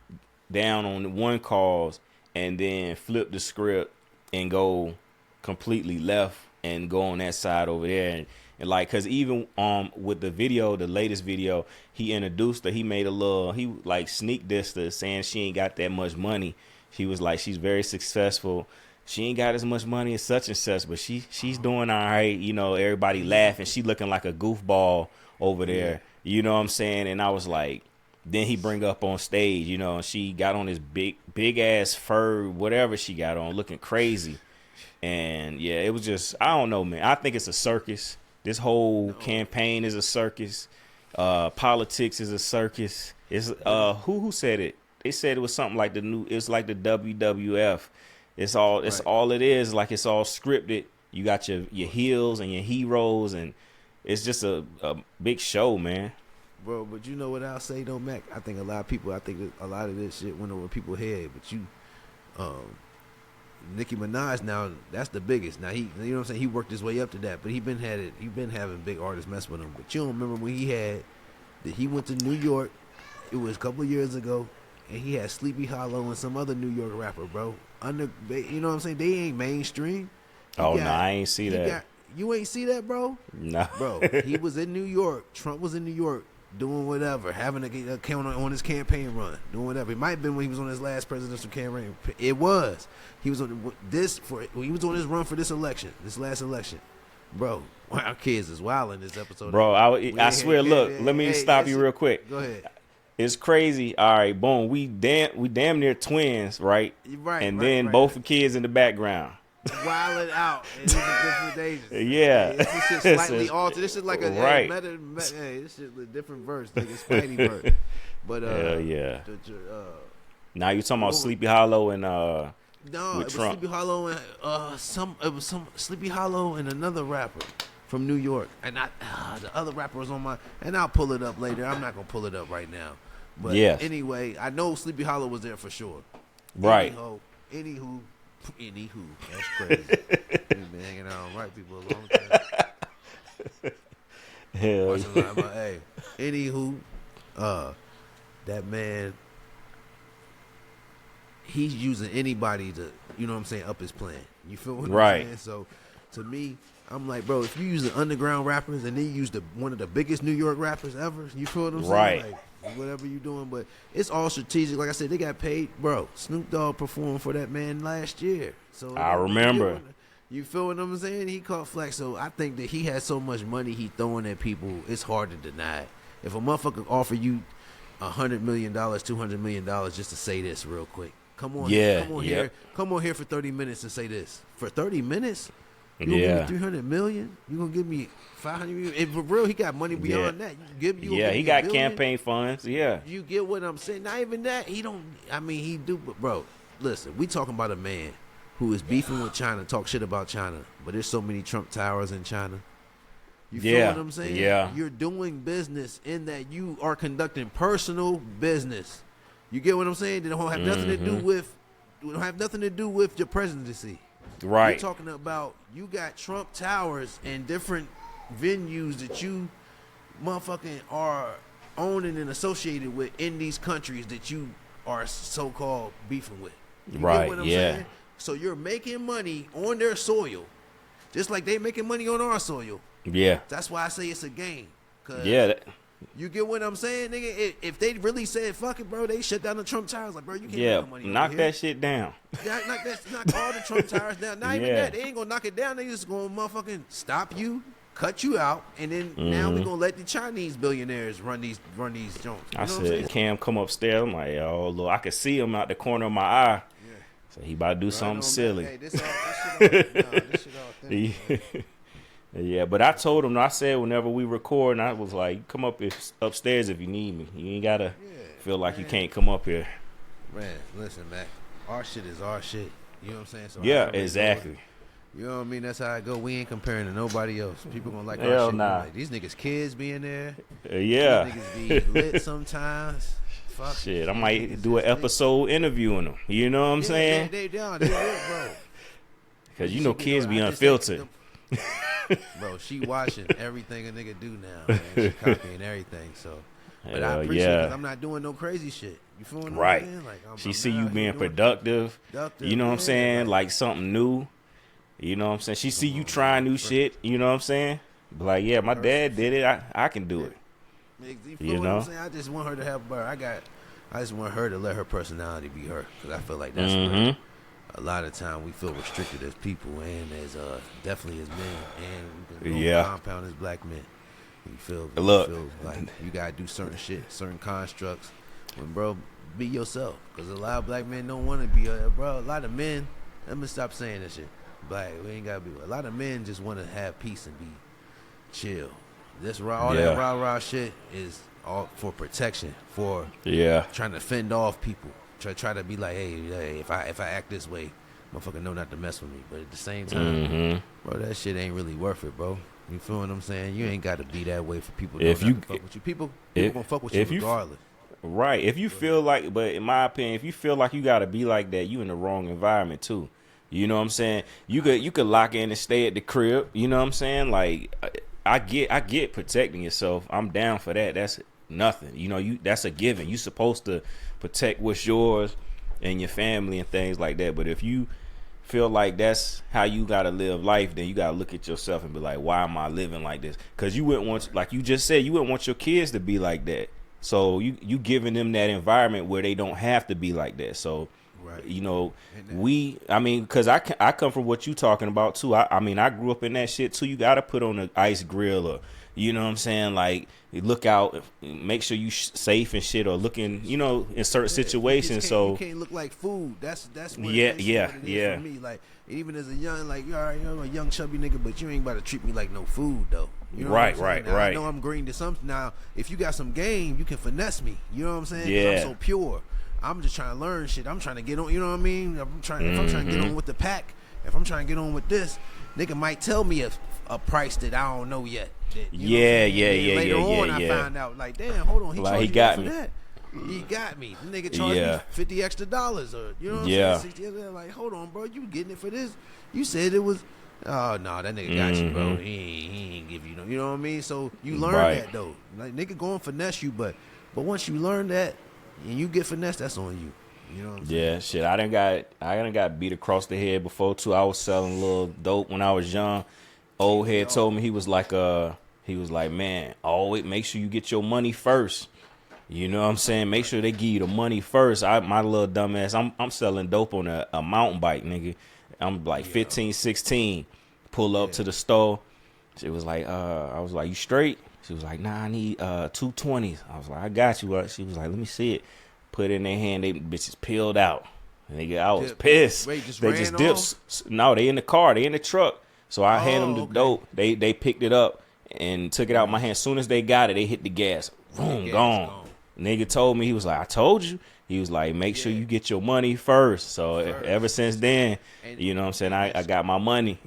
down on one cause and then flip the script and go completely left and go on that side over there and like because even with the video, the latest video, he introduced her. He made he like sneak dissed her, saying she ain't got that much money. He was like, she's very successful. She ain't got as much money as such and such, but she's doing all right. You know, everybody laughing. She looking like a goofball over there. Yeah. You know what I'm saying? And I was like, then he bring up on stage, you know, and she got on this big ass fur, whatever she got on, looking crazy. And yeah, it was just, I don't know, man. I think it's a circus. This whole campaign is a circus. Politics is a circus. It's who said it? They said it was something like it's like the WWF. It's all it is. Like it's all scripted. You got your heels and your heroes, and it's just a big show, man. Bro, but you know what I'll say though, Mac? I think a lot of this shit went over people's head. But Nicki Minaj now, that's the biggest. Now you know what I'm saying? He worked his way up to that, but he been having big artists mess with him. But you don't remember when he went to New York? It was a couple of years ago, and he had Sleepy Hollow and some other New York rapper, bro. You know what I'm saying? They ain't mainstream. No, I ain't see that. You ain't see that, bro? No. Bro, he was in New York. Trump was in New York doing whatever, having a count on his campaign run, doing whatever. It might have been when he was on his last presidential campaign. It was. He was on he was on his run for this last election. Bro, our kids is wild in this episode. Bro, I swear, look, let me stop you real quick. Go ahead. It's crazy. All right, boom. We damn near twins, right? Right. And then both the kids in the background. Wilding out in different days. Yeah. This shit slightly altered. This is like a right. This shit a different verse, like a Spidey verse. But hell yeah. Now you talking about Sleepy Hollow and no, with it was Trump. Sleepy Hollow and some Sleepy Hollow and another rapper from New York, and the other rapper was on my, and I'll pull it up later. I'm not gonna pull it up right now. But anyway, I know Sleepy Hollow was there for sure. Right. Anywho, that's crazy. We've been hanging out with white people a long time. Hell yeah. Hey, anywho, that man, he's using anybody to, you know what I'm saying, up his plan. You feel what I'm saying? So, to me, I'm like, bro, if you use the underground rappers and then you use one of the biggest New York rappers ever, you feel what I'm saying? Right. Like, whatever you doing, but it's all strategic. Like I said, they got paid, bro. Snoop Dogg performed for that man last year, so I remember. You feel what I'm saying? He caught flack, so I think that he has so much money he throwing at people. It's hard to deny. If a motherfucker offer you $100 million, $200 million just to say this real quick, come on here for 30 minutes and say this for 30 minutes. You gonna give me $300 million? You gonna give me $500 million? And for real, he got money beyond that. He got campaign funds. Yeah, you get what I'm saying? Not even that. He don't. I mean, he do. But bro, listen, we talking about a man who is beefing with China, talk shit about China, but there's so many Trump towers in China. You feel what I'm saying? Yeah. You're doing business in that you are conducting personal business. You get what I'm saying? They don't have nothing to do with. Don't have nothing to do with your presidency. Right. You're talking about you got Trump towers and different venues that you motherfucking are owning and associated with in these countries that you are so-called beefing with. You right. Get what I'm saying? So you're making money on their soil, just like they making money on our soil. Yeah. That's why I say it's a game. Yeah. You get what I'm saying, nigga? If they really said fuck it, bro, they shut down the Trump towers. Like, bro, you can't make no money. Knock that shit down. Knock all the Trump towers down. Not even that. They ain't gonna knock it down. They just gonna motherfucking stop you, cut you out, and then now we gonna let the Chinese billionaires run these joints. I said, Cam come upstairs. I'm like, oh Lord, I could see him out the corner of my eye. Yeah. So he about to do something silly. Hey, this shit all thin, Yeah, but I told him, I said whenever we record, and I was like, come up upstairs if you need me. You ain't gotta feel like you can't come up here. Man, listen, Mac. Our shit is our shit. You know what I'm saying? So Yeah, exactly. You know what I mean? That's how I go. We ain't comparing to nobody else. People gonna like our Hell shit. nah. Like, these niggas kids be in there. Yeah. These niggas be lit sometimes. Fuck shit, I might do an episode interviewing them. You know what I'm saying? They down. They lit, bro. Because you know kids be unfiltered. Bro, she watching everything a nigga do now, man. She copying everything, so. But I appreciate it because I'm not doing no crazy shit. You feel what I'm saying? Like, she see you being productive. You know what I'm saying? Like something new. You know what I'm saying? She see you trying new shit. You know what I'm saying? But like, yeah, my dad did it. I can do it. You know what I'm saying? I just want her to have her. I just want her to let her personality be her because I feel like that's where a lot of time we feel restricted as people and as definitely as men and we can compound as black men. You feel like you gotta do certain shit, certain constructs. When bro, be yourself because a lot of black men don't want to be bro. A lot of men. Let me stop saying that shit. Black, we ain't gotta be. A lot of men just want to have peace and be chill. This all that rah shit is all for protection, for trying to fend off people. Try to be like, hey, if I act this way, motherfucker know not to mess with me. But at the same time, bro, that shit ain't really worth it, bro. You feel what I'm saying? You ain't got to be that way for people to fuck with you. People gonna fuck with you regardless. Right. If you feel like, but in my opinion, if you feel like you got to be like that, you in the wrong environment too. You know what I'm saying? You could lock in and stay at the crib. You know what I'm saying? Like I get protecting yourself. I'm down for that. That's nothing. You know, that's a given. You supposed to protect what's yours and your family and things like that. But if you feel like that's how you gotta live life, then you gotta look at yourself and be like, why am I living like this? Because you wouldn't want, like you just said, you wouldn't want your kids to be like that. So you giving them that environment where they don't have to be like that. So you know, because I come from what you talking about too. I mean, I grew up in that shit too. You gotta put on an ice grill or, you know what I'm saying? Like, look out, make sure you safe and shit, or looking, you know, in certain situations. So you can't look like food. That's what yeah. For me. Like, even as a young, like, you alright, you're a young chubby nigga, but you ain't about to treat me like no food though. You know right. I know I'm green to something. Now, if you got some game, you can finesse me. You know what I'm saying? Yeah. I'm so pure. I'm just trying to learn shit. I'm trying to get on. You know what I mean? If I'm trying to get on with the pack, if I'm trying to get on with this, nigga might tell me a price that I don't know yet. Later on, I found out, like, damn, hold on, he got me for that. He got me. The nigga charged me $50 extra, or you know what I'm saying? 60. Like, hold on, bro, you getting it for this? You said it was. Oh no, that nigga got you, bro. He ain't give you no. You know what I mean? So you learn that though. Like, nigga going finesse you, but once you learn that and you get finesse, that's on you. You know what I'm saying? Yeah, shit. I done got beat across the head before too. I was selling a little dope when I was young. Old head told me, he was like, man, always make sure you get your money first. You know what I'm saying? Make sure they give you the money first. My little dumbass, I'm selling dope on a mountain bike, nigga. I'm like 15, 16. Pull up to the store. She was like, I was like, you straight? She was like, nah, I need 220s. I was like, I got you. She was like, let me see it. Put it in their hand. They bitches peeled out. Nigga, I was pissed. Wait, they just dipped. No, they in the car. They in the truck. So I hand them the dope. They picked it up and took it out of my hand. As soon as they got it, they hit the gas. Boom, gone. Nigga told me, he was like, I told you. He was like, make sure you get your money first. So ever since then, you know what I'm saying, I got my money.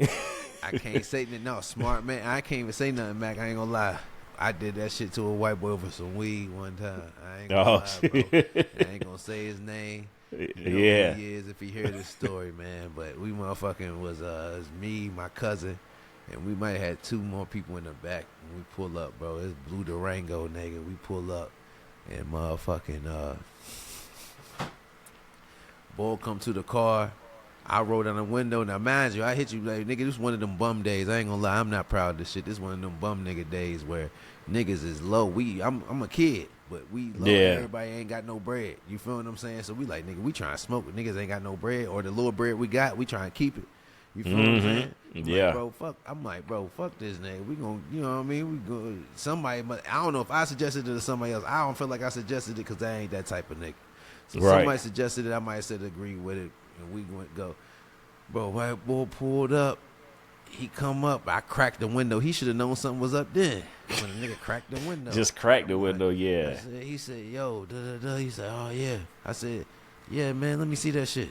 I can't say that. No, smart man. I can't even say nothing, Mac. I ain't gonna lie. I did that shit to a white boy over some weed one time. I ain't gonna lie, bro. I ain't gonna say his name. You know who he is if he hear this story, man. But we motherfucking was me, my cousin, and we might have had two more people in the back when we pull up, bro. It's Blue Durango, nigga. We pull up and motherfucking boy come to the car. I rolled down the window. Now, mind you, I hit you like, nigga, this one of them bum days. I ain't gonna lie, I'm not proud of this shit. This one of them bum nigga days where niggas is low. I'm a kid, but we low. Everybody ain't got no bread. You feel what I'm saying? So we like, nigga, we trying to smoke it. Niggas ain't got no bread, or the little bread we got, we trying to keep it. You feel what I'm saying? I'm like, bro, fuck this nigga. We gonna, you know what I mean? We go somebody, but I don't know if I suggested it to somebody else. I don't feel like I suggested it because I ain't that type of nigga. So somebody suggested it, I might have said agree with it, and we went go. Bro, white boy pulled up. he come up. I cracked the window. He should have known something was up then. When the nigga cracked the window. Just cracked the window, yeah. He said, yo, da-da-da. He said, oh, yeah. I said, yeah, man, let me see that shit.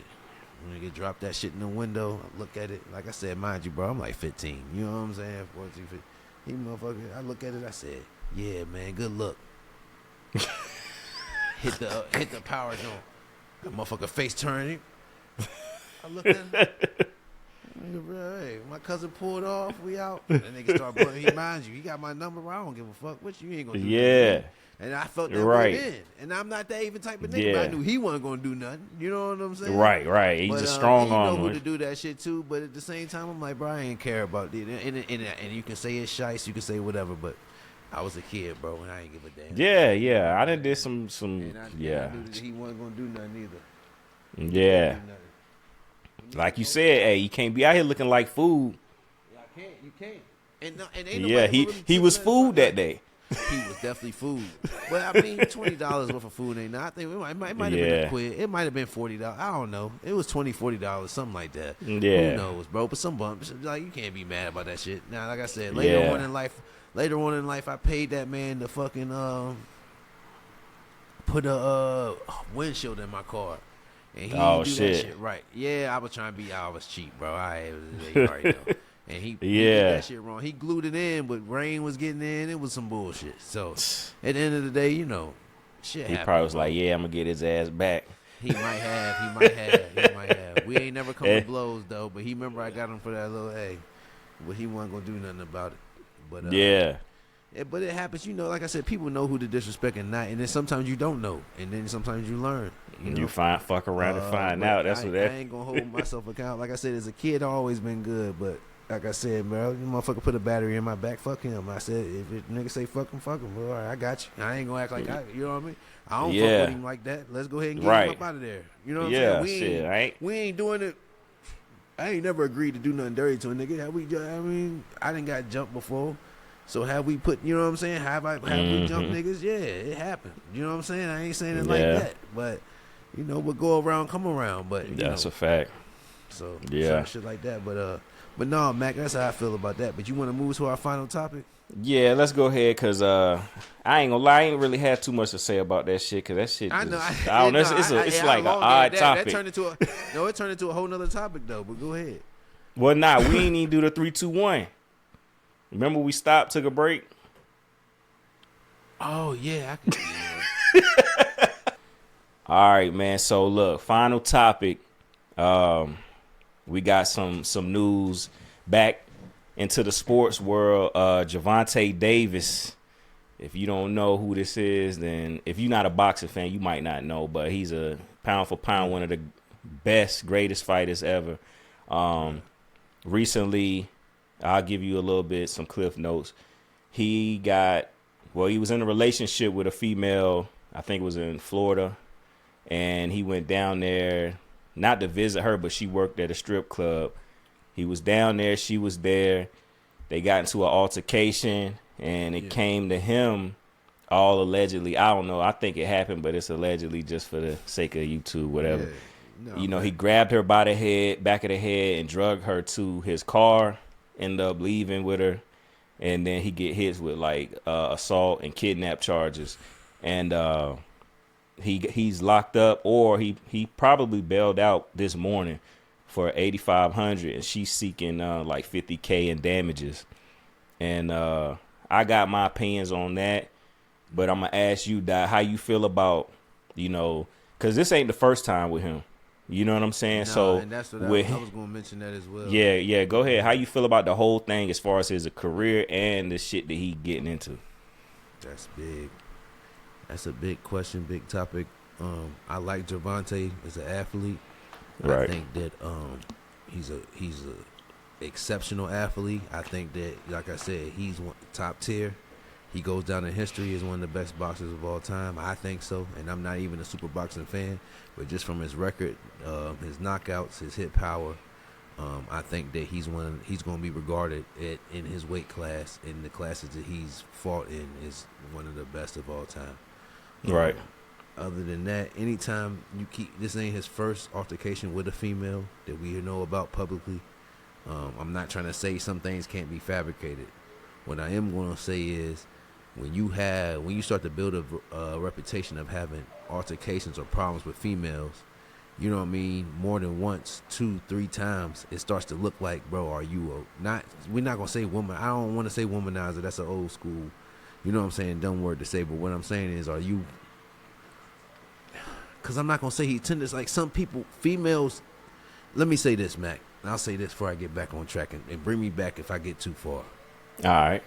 Nigga dropped that shit in the window. I look at it. Like I said, mind you, bro, I'm like 15. You know what I'm saying? 14, 15. He motherfucker, I look at it. I said, yeah, man, good luck. hit the power joint. That motherfucker face turning. I looked at him. Hey, my cousin pulled off. We out. And nigga start blowing. He mind you. He got my number. I don't give a fuck. What you ain't gonna do? Yeah. Nothing. And I felt that way then. And I'm not that even type of nigga. But I knew he wasn't gonna do nothing. You know what I'm saying? Right. He's just strong on. You know who to do that shit too. But at the same time, I'm like, bro, I ain't care about it. And you can say it's shice. You can say whatever. But I was a kid, bro, and I ain't give a damn. Yeah. I done did some. And I knew that he wasn't gonna do nothing either. Yeah. Like you said, hey, you can't be out here looking like food. Yeah, you can't. And ain't he was food that day. He was definitely food. But I mean, $20 worth of food ain't not. I think it might have been a quid. It might have been $40. I don't know. It was $20, $40, something like that. Yeah. Who knows, bro? But some bumps, like, you can't be mad about that shit. Now, like I said, later on in life, I paid that man to fucking put a windshield in my car. And he didn't do that shit right. Yeah, I was cheap, bro. You already know. And he did that shit wrong. He glued it in, but rain was getting in. It was some bullshit. So, at the end of the day, you know, shit happened. He probably was like, yeah, I'm going to get his ass back. He might have. We ain't never come to blows, though. But he remember I got him for that little, but he wasn't going to do nothing about it. But but it happens, you know, like I said, people know who to disrespect and not, and then sometimes you don't know, and then sometimes you learn. You fuck around and find out. That's what that. I ain't gonna hold myself account. Like I said, as a kid, I always been good, but like I said, bro, you motherfucker put a battery in my back. Fuck him. I said, if it nigga say fuck him, bro. All right, I got you. I ain't gonna act like you know what I mean. I don't fuck with him like that. Let's go ahead and get him up out of there. You know what I'm saying? We ain't doing it. I ain't never agreed to do nothing dirty to a nigga. I done got jumped before. So have we put, you know what I'm saying? Have we jumped niggas? Yeah, it happened. You know what I'm saying? I ain't saying it like that. But, you know, we'll go around, come around. But that's a fact. So, some shit like that. But no, Mac, that's how I feel about that. But you want to move to our final topic? Yeah, let's go ahead, because I ain't gonna lie, I ain't really had too much to say about that shit, because that shit I know. I don't know. It's like an odd topic. It turned into a whole nother topic, though. But go ahead. Well, nah, we ain't even do the 3, 2, 1. Remember we stopped, took a break? Oh, yeah. I can. All right, man. So, look, final topic. We got some news back into the sports world. Gervonta Davis. If you don't know who this is, then if you're not a boxing fan, you might not know. But he's a pound for pound one of the best, greatest fighters ever. Recently, I'll give you a little bit, some cliff notes. He was in a relationship with a female, I think it was in Florida, and he went down there, not to visit her, but she worked at a strip club. He was down there, she was there. They got into an altercation, and it came to him, all allegedly. I don't know. I think it happened, but it's allegedly just for the sake of YouTube, whatever. Yeah. No, he grabbed her by the back of the head, and drug her to his car. End up leaving with her, and then he get hit with like assault and kidnap charges, and he's locked up, or he probably bailed out this morning for $8,500, and she's seeking like $50K in damages. And I got my opinions on that, but I'm gonna ask you, Dot, how you feel about, because this ain't the first time with him. You know what I'm saying? And that's what I was going to mention that as well. Yeah. Go ahead. How you feel about the whole thing as far as his career and the shit that he getting into? That's big. That's a big question, big topic. I like Gervonta as an athlete. Right. I think that he's a exceptional athlete. I think that, like I said, he's top tier. He goes down in history as one of the best boxers of all time. I think so, and I'm not even a super boxing fan, but just from his record, his knockouts, his hit power, I think that he's going to be regarded in his weight class, in the classes that he's fought in, is one of the best of all time. Right. Other than that, anytime this ain't his first altercation with a female that we know about publicly. I'm not trying to say some things can't be fabricated. What I am going to say is when you start to build a reputation of having altercations or problems with females, you know what I mean, more than once, 2, 3 times, it starts to look like, bro, are you we're not going to say woman. I don't want to say womanizer. That's an old school, you know what I'm saying, dumb word to say. But what I'm saying is, are you, because I'm not going to say he tenders, like some people, females, let me say this, Mac. I'll say this before I get back on track and bring me back if I get too far. All right.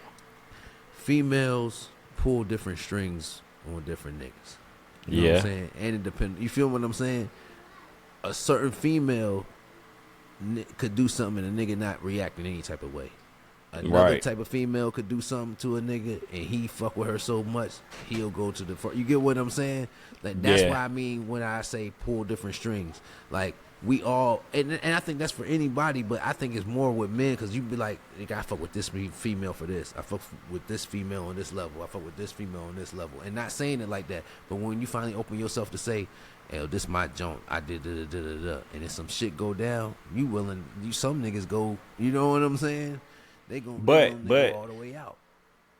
Females pull different strings on different niggas. You know what I'm saying? And it depends. You feel what I'm saying? A certain female could do something and a nigga not react in any type of way. Another type of female could do something to a nigga and he fuck with her so much he'll go to the front. You get what I'm saying? Like that's why I mean when I say pull different strings. Like we all, and I think that's for anybody, but I think it's more with men because you be like, I fuck with this female for this. I fuck with this female on this level. I fuck with this female on this level. And not saying it like that, but when you finally open yourself to say, hey, this my joint, I did da-da-da-da-da, and if some shit go down, some niggas go, you know what I'm saying? They go all the way out.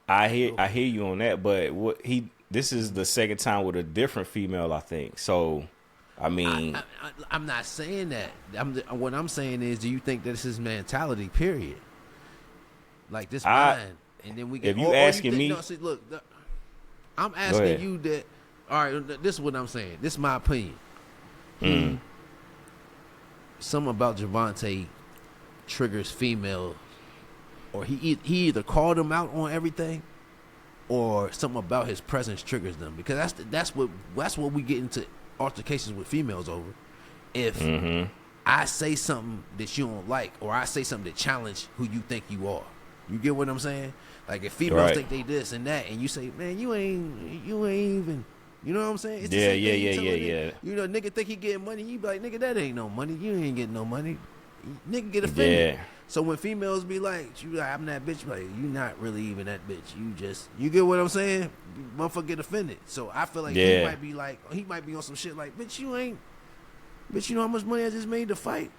I hear you on that, but this is the second time with a different female, I think. So I mean, I'm not saying that. What I'm saying is, do you think that this is mentality? Period. Like this mind, and then we get. If you asking me, no, see, look, I'm asking you that. All right, this is what I'm saying. This is my opinion. Something about Javante triggers female, or he either called them out on everything, or something about his presence triggers them. Because that's what we get into altercations with females over. If I say something that you don't like, or I say something that challenge who you think you are, you get what I'm saying? Like if females think they this and that, and you say, man, you ain't even, you know what I'm saying? It's yeah. You know, nigga think he getting money, you be like, nigga, that ain't no money. You ain't getting no money. Nigga get offended. So when females be like, I'm that bitch, like, you not really even that bitch. You get what I'm saying? Motherfucker get offended. So I feel like he might be on some shit like, bitch, you know how much money I just made to fight?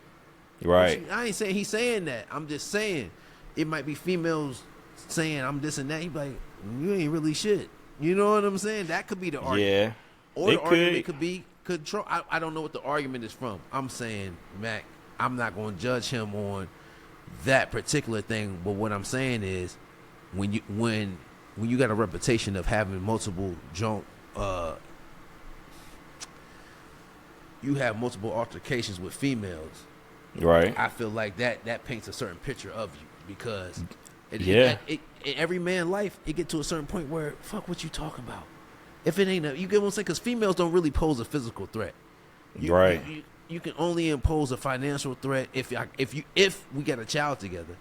Right. I ain't saying he's saying that. I'm just saying it might be females saying I'm this and that. He be like, you ain't really shit. You know what I'm saying? That could be the argument. Yeah. Or the argument could be control. I don't know what the argument is from. I'm saying, Mac, I'm not going to judge him on that particular thing, but what I'm saying is when you got a reputation of having multiple you have multiple altercations with females, right? I feel like that paints a certain picture of you because in every man's life it get to a certain point where fuck what you talking about. If it ain't you get what I'm saying? Because females don't really pose a physical threat, You can only impose a financial threat if we got a child together,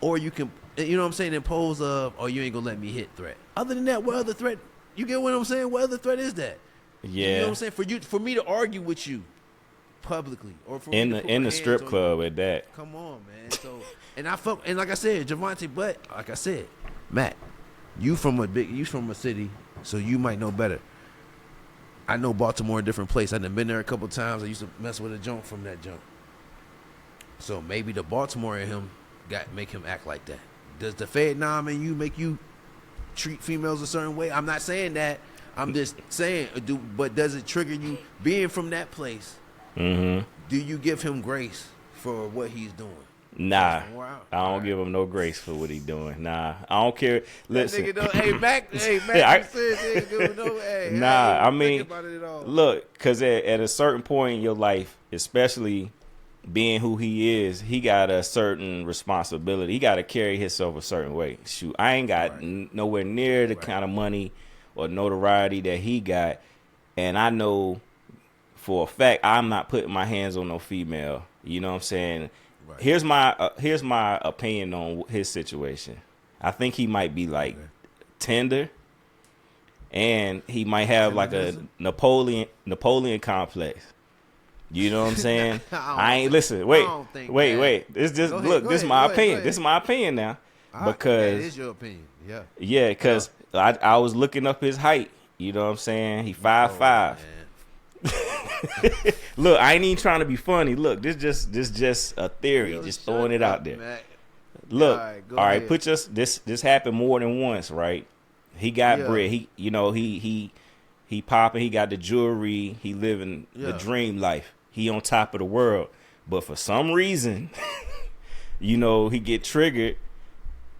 or you can, you know what I'm saying, impose you ain't gonna let me hit threat. Other than that, what other threat? You get what I'm saying? What other threat is that? Yeah, you know what I'm saying. For me to argue with you publicly, or for in the strip club at that. Come on, man. So and like I said, Javante, but like I said, Matt, you from a city, so you might know better. I know Baltimore a different place. I've been there a couple times. I used to mess with a junk from that junk. So maybe the Baltimore in him make him act like that. Does the Vietnam in you make you treat females a certain way? I'm not saying that. I'm just saying, but does it trigger you being from that place? Do you give him grace for what he's doing? Nah, I don't give him no grace for what he's doing. Nah, I don't care. Listen, hey Mac, I mean, look, because at a certain point in your life, especially being who he is, he got a certain responsibility. He got to carry himself a certain way. Shoot, I ain't got nowhere near the kind of money or notoriety that he got, and I know for a fact I'm not putting my hands on no female. You know what I'm saying? Right. Here's my opinion on his situation. I think he might be like tender, and he might have like a Napoleon complex. You know what I'm saying? I ain't listen. Wait. It's just This is my opinion. This is my opinion now. Because it is your opinion. Yeah. Yeah, because I was looking up his height. You know what I'm saying? He 5'5". Look, I ain't even trying to be funny. Look, this just a theory. Yo, just throwing it out there. Mack. Look, Go all right, ahead. put just this happened more than once, right? He got Yeah. bread. He popping. He got the jewelry. He living the Yeah. dream life. He on top of the world. But for some reason, he get triggered.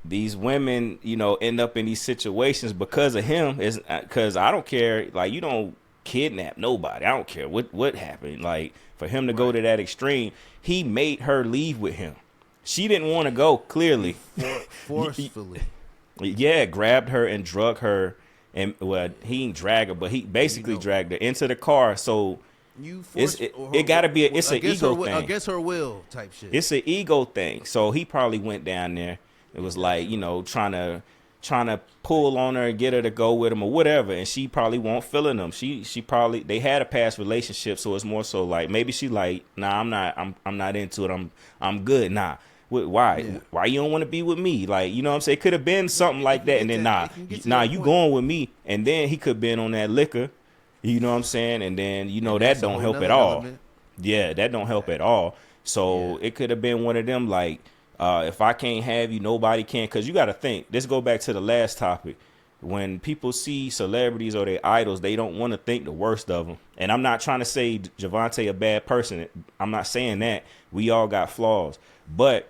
These women, end up in these situations because of him. Is because I don't care. Like, you don't kidnap nobody. I don't care what happened. Like, for him to go to that extreme, he made her leave with him. She didn't want to go, clearly. Forcefully. Yeah, grabbed her and drug her. And, well, he didn't drag her, but he basically dragged her into the car. So it got to be it's an ego thing. Against her will type shit. It's an ego thing. So he probably went down there. It was like, trying to pull on her and get her to go with him or whatever. And she probably won't feeling them. She probably, they had a past relationship. So it's more so like, maybe she like, nah, I'm not into it. I'm good. Nah. Why? Yeah. Why you don't want to be with me? Like, you know what I'm saying? It could have been something like that. And then, you point. going with me. And then he could have been on that liquor. You know what I'm saying? And then, that don't help at all. Element. Yeah, that don't help at all. So it could have been one of them like, if I can't have you, nobody can. Because you got to think. Let's go back to the last topic. When people see celebrities or their idols, they don't want to think the worst of them. And I'm not trying to say Javante a bad person. I'm not saying that. We all got flaws. But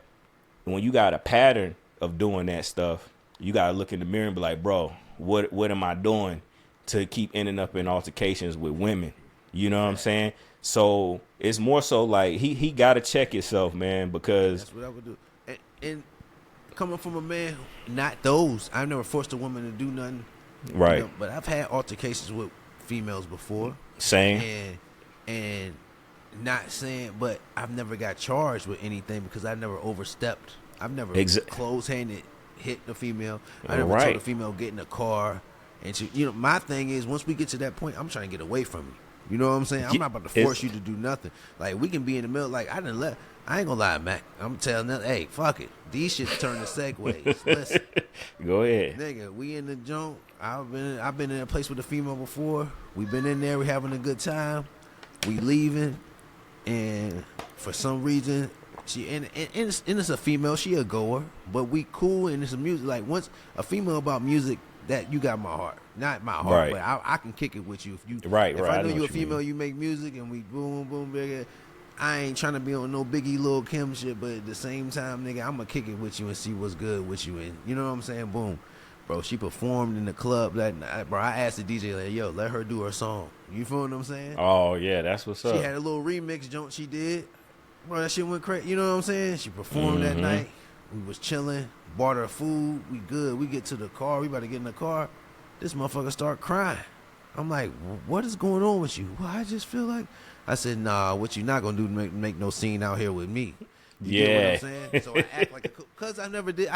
when you got a pattern of doing that stuff, you got to look in the mirror and be like, bro, what am I doing to keep ending up in altercations with women? You know what I'm saying? So it's more so like he got to check himself, man, because that's what I would do. And coming from a man, not those. I've never forced a woman to do nothing. Right. But I've had altercations with females before. Same. And not saying, but I've never got charged with anything because I never overstepped. I've never close-handed hit the female. I never told the female get in the car. And she, my thing is, once we get to that point, I'm trying to get away from you. You know what I'm saying? I'm not about to force you to do nothing. Like, we can be in the middle. Like, I ain't gonna lie, Mac. I'm telling them, hey, fuck it. These shits turn to segues. Listen. Go ahead. Nigga, we in the joint. I've been in a place with a female before. We been in there. We having a good time. We leaving. And for some reason, and it's a female. She a goer. But we cool and it's a music. Like, once a female about music, that you got my heart. Not my heart, but I can kick it with you. If I know you a female, you make music, and we boom, boom, bigger. I ain't trying to be on no Biggie, Lil Kim shit, but at the same time, nigga, I'm going to kick it with you and see what's good with you. And you know what I'm saying? Boom. Bro, she performed in the club that night. Bro, I asked the DJ, like, yo, let her do her song. You feel what I'm saying? Oh, yeah, that's what's up. She had a little remix joint she did. Bro, that shit went crazy. You know what I'm saying? She performed that night. We was chilling. Bought her food. We good. We get to the car. We about to get in the car. This motherfucker start crying. I'm like, what is going on with you? Well, I just feel like... I said, nah, what you not going to do to make no scene out here with me? You get what I'm saying? So I act like because I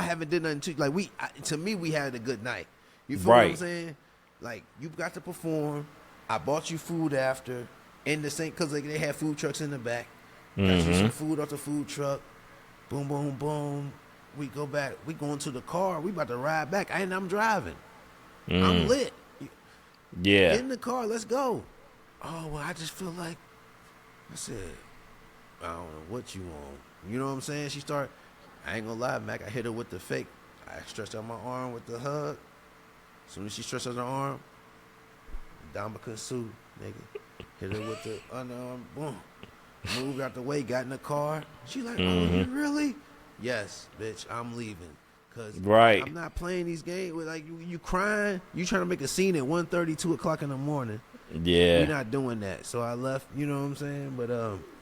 haven't did nothing to... Like, to me, we had a good night. You feel what I'm saying? Like, you got to perform. I bought you food after. In the same... Because they had food trucks in the back. Got you some food off the food truck. Boom, boom, boom. We go back. We going to the car. We about to ride back. And I'm driving. I'm lit. Yeah. Get in the car. Let's go. Oh, well, I just feel like... I said, I don't know what you want. You know what I'm saying? She started... I ain't gonna lie, Mac. I hit her with the fake. I stretched out my arm with the hug. As soon as she stretched out her arm, Dominican Sue, nigga. Hit her with the underarm. Boom. Moved out the way. Got in the car. She like, oh, you really? Yes, bitch. I'm leaving. Cause I'm not playing these games with like you crying. You trying to make a scene at 1:30, 2 o'clock in the morning. Yeah, we're not doing that. So I left. You know what I'm saying? But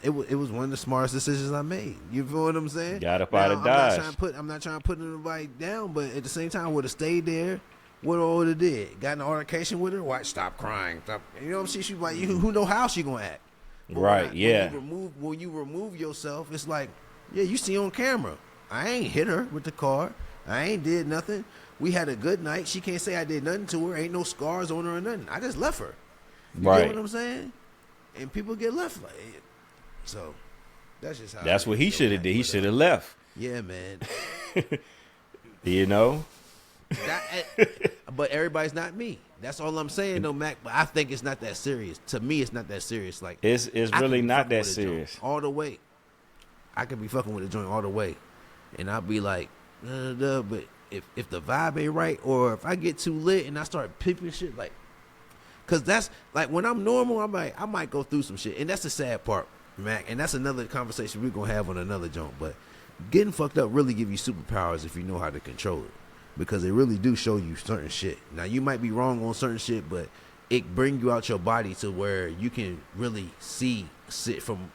it was one of the smartest decisions I made. You feel what I'm saying? Got up out of Dodge. I'm not trying to put anybody down, but at the same time, I would have stayed there. What I would have did? Got in an altercation with her? Watch, stop crying. Stop. You know what I'm saying? She like, who know how she gonna act? But when you remove yourself, it's like, yeah, you see on camera. I ain't hit her with the car. I ain't did nothing. We had a good night. She can't say I did nothing to her. Ain't no scars on her or nothing. I just left her. You get what I'm saying? And people get left like it. So that's just how. That's what he should have did. He should have left. Yeah, man. You know. But everybody's not me. That's all I'm saying, though, Mac. But I think it's not that serious. To me, it's not that serious. Like it's really not that serious. All the way. I could be fucking with a joint all the way, and I'll be like, but if the vibe ain't right, or if I get too lit and I start peeping shit, like, cause that's like when I'm normal, I might go through some shit, and that's the sad part, Mac. And that's another conversation we're gonna have on another joint. But getting fucked up really give you superpowers if you know how to control it, because they really do show you certain shit. Now you might be wrong on certain shit, but it bring you out your body to where you can really sit from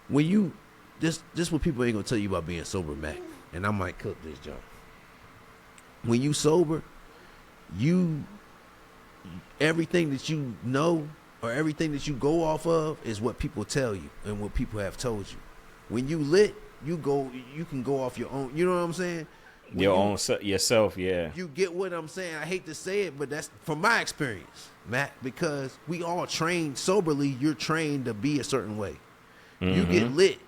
when you. Just what people ain't gonna tell you about being sober, Mac. And I might cook this joint. When you sober, everything that you know or everything that you go off of is what people tell you and what people have told you. When you lit, you can go off your own. You know what I'm saying? Yourself, yeah. You get what I'm saying? I hate to say it, but that's from my experience, Mac. Because we all train soberly. You're trained to be a certain way. Mm-hmm. You get lit.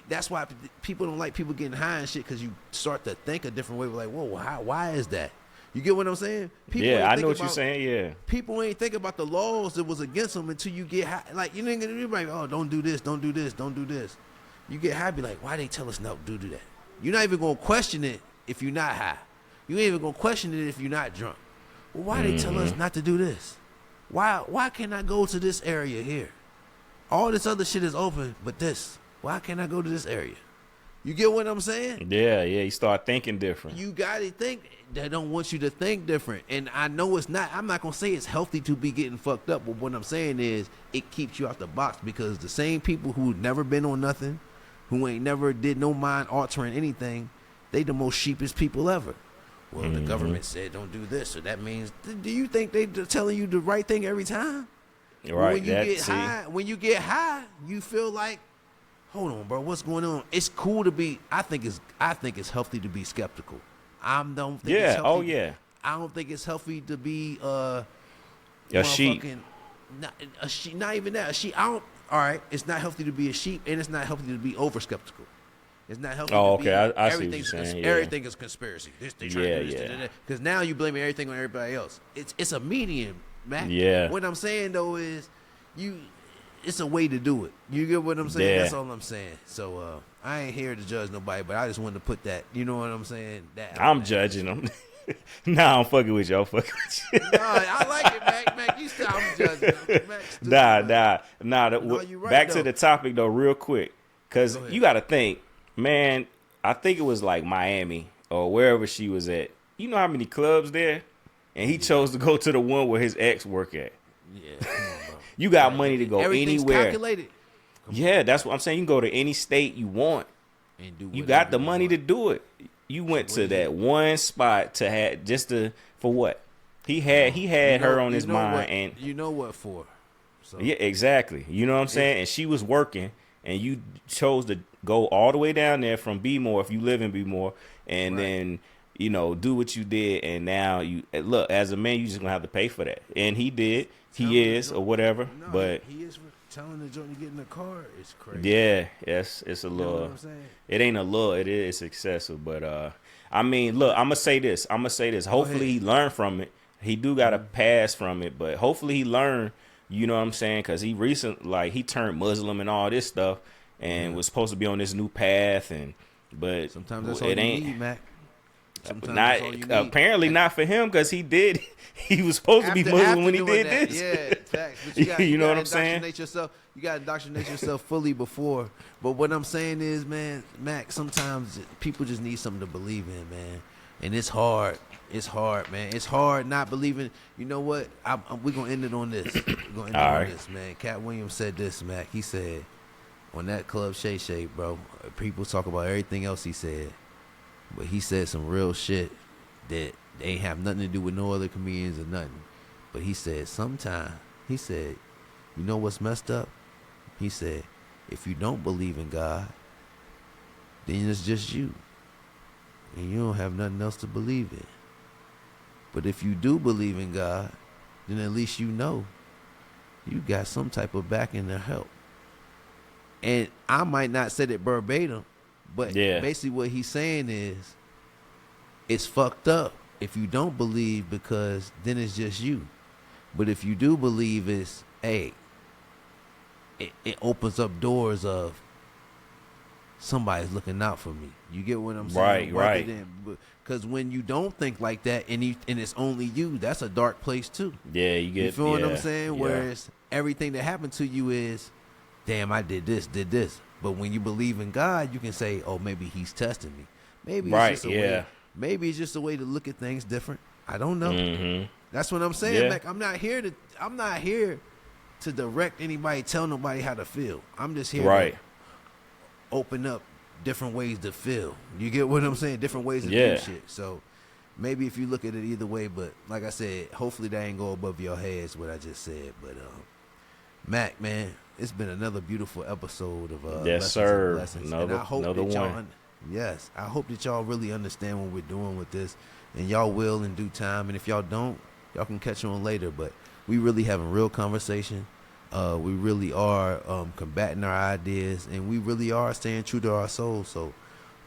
That's why people don't like people getting high and shit, because you start to think a different way. We're like, whoa, why is that? You get what I'm saying? I know what you're saying. Yeah. People ain't think about the laws that was against them until you get high. Like you ain't gonna be like, oh, don't do this, don't do this, don't do this. You get high, be like, why they tell us not to do that? You're not even gonna question it if you're not high. You ain't even gonna question it if you're not drunk. Well, why they tell us not to do this? Why can't I go to this area here? All this other shit is open, but this. Why can't I go to this area? You get what I'm saying? Yeah. You start thinking different. You got to think. They don't want you to think different. And I know it's not. I'm not going to say it's healthy to be getting fucked up. But what I'm saying is it keeps you out the box, because the same people who never been on nothing, who ain't never did no mind altering anything, they the most sheepish people ever. Well, the government said don't do this. So that means, do you think they telling you the right thing every time? Right. When you get high, you feel like, hold on, bro. What's going on? It's cool to be. I think it's healthy to be skeptical. I don't think. Yeah. It's healthy. Oh yeah. I don't think it's healthy to be a sheep. A sheep. Not even that. A sheep. All right. It's not healthy to be a sheep, and it's not healthy to be over skeptical. It's not healthy. Oh, okay. I see what you're saying. Everything is conspiracy. They trying to do this. Because now you blaming everything on everybody else. It's a medium, Mac. Yeah. What I'm saying though is it's a way to do it. You get what I'm saying? Yeah. That's all I'm saying. So I ain't here to judge nobody, but I just wanted to put that. You know what I'm saying? I'm judging them. Nah, I'm fucking with y'all. Fucking with you. Nah, I like it, Mac. You still, I'm judging. Nah. Back to the topic though, real quick, because you got to think, man. I think it was like Miami or wherever she was at. You know how many clubs there, and he chose to go to the one where his ex work at. Yeah, come on, bro. You got money to go anywhere. Calculated. Yeah, that's what I'm saying. You can go to any state you want. And do you got the money to do it. You went to that one spot to have for what? He had her on his mind, and you know what for. So. Yeah, exactly. You know what I'm saying? And she was working, and you chose to go all the way down there from B-more if you live in B-more, and then do what you did, and now you look, as a man, you just gonna have to pay for that. And he did. He is or whatever. No, but he is telling the joint to get in the car. It's crazy. Yeah, it's a little. You know what I'm saying? It ain't a little. It is excessive. But I mean, look, I'm gonna say this. Hopefully he learned from it. He do got to pass from it, but hopefully he learned. You know what I'm saying? Because he turned Muslim and all this stuff, and was supposed to be on this new path. But sometimes that's all you need, Mac. Apparently not for him, because he was supposed to be Muslim when he did this. Yeah, facts. But you know what I'm saying? You got to indoctrinate yourself fully before. But what I'm saying is, man, Mac, sometimes people just need something to believe in, man. And it's hard. It's hard, man. It's hard not believing. You know what? We're going to end it on this. This, man. Cat Williams said this, Mac. He said, on that Club Shay Shay, bro, people talk about everything else he said. But he said some real shit that they ain't have nothing to do with no other comedians or nothing. But he said you know what's messed up? He said, if you don't believe in God, then it's just you. And you don't have nothing else to believe in. But if you do believe in God, then at least you know you got some type of backing to help. And I might not say it verbatim, but basically what he's saying is, it's fucked up if you don't believe, because then it's just you. But if you do believe, it's, hey, it opens up doors of somebody's looking out for me. You get what I'm saying? Right. Because when you don't think like that, and it's only you, that's a dark place too. Yeah, you feel what I'm saying? Yeah. Whereas everything that happened to you is, damn, I did this. But when you believe in God, you can say, oh, maybe He's testing me. Maybe it's just maybe it's just a way to look at things different. I don't know. Mm-hmm. That's what I'm saying, Yeah. Mac. I'm not here to direct anybody, tell nobody how to feel. I'm just here to open up different ways to feel. You get what I'm saying? Different ways to do shit. So maybe if you look at it either way, but like I said, hopefully that ain't go above your heads what I just said. But Mac, man, it's been another beautiful episode of yes, sir. Lessons. And I hope another that y'all one. Yes, I hope that y'all really understand what we're doing with this, and y'all will in due time. And if y'all don't, y'all can catch on later. But we really having real conversation. We really are combating our ideas, and we really are staying true to our souls. So,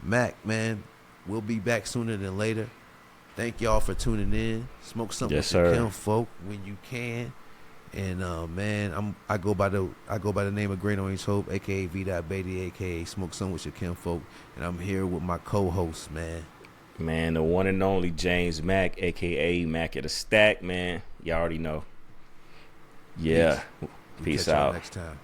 Mac, man, we'll be back sooner than later. Thank y'all for tuning in. Smoke something with the Kim folk when you can. And man, I go by the name of Great Orange Hope, aka V. Beatty, aka Smoke Some with your Kim folk, and I'm here with my co-host, man. Man, the one and only Jaimz Mack, aka Mack at the Stack, man. Y'all already know. Yeah. Peace out. Next time.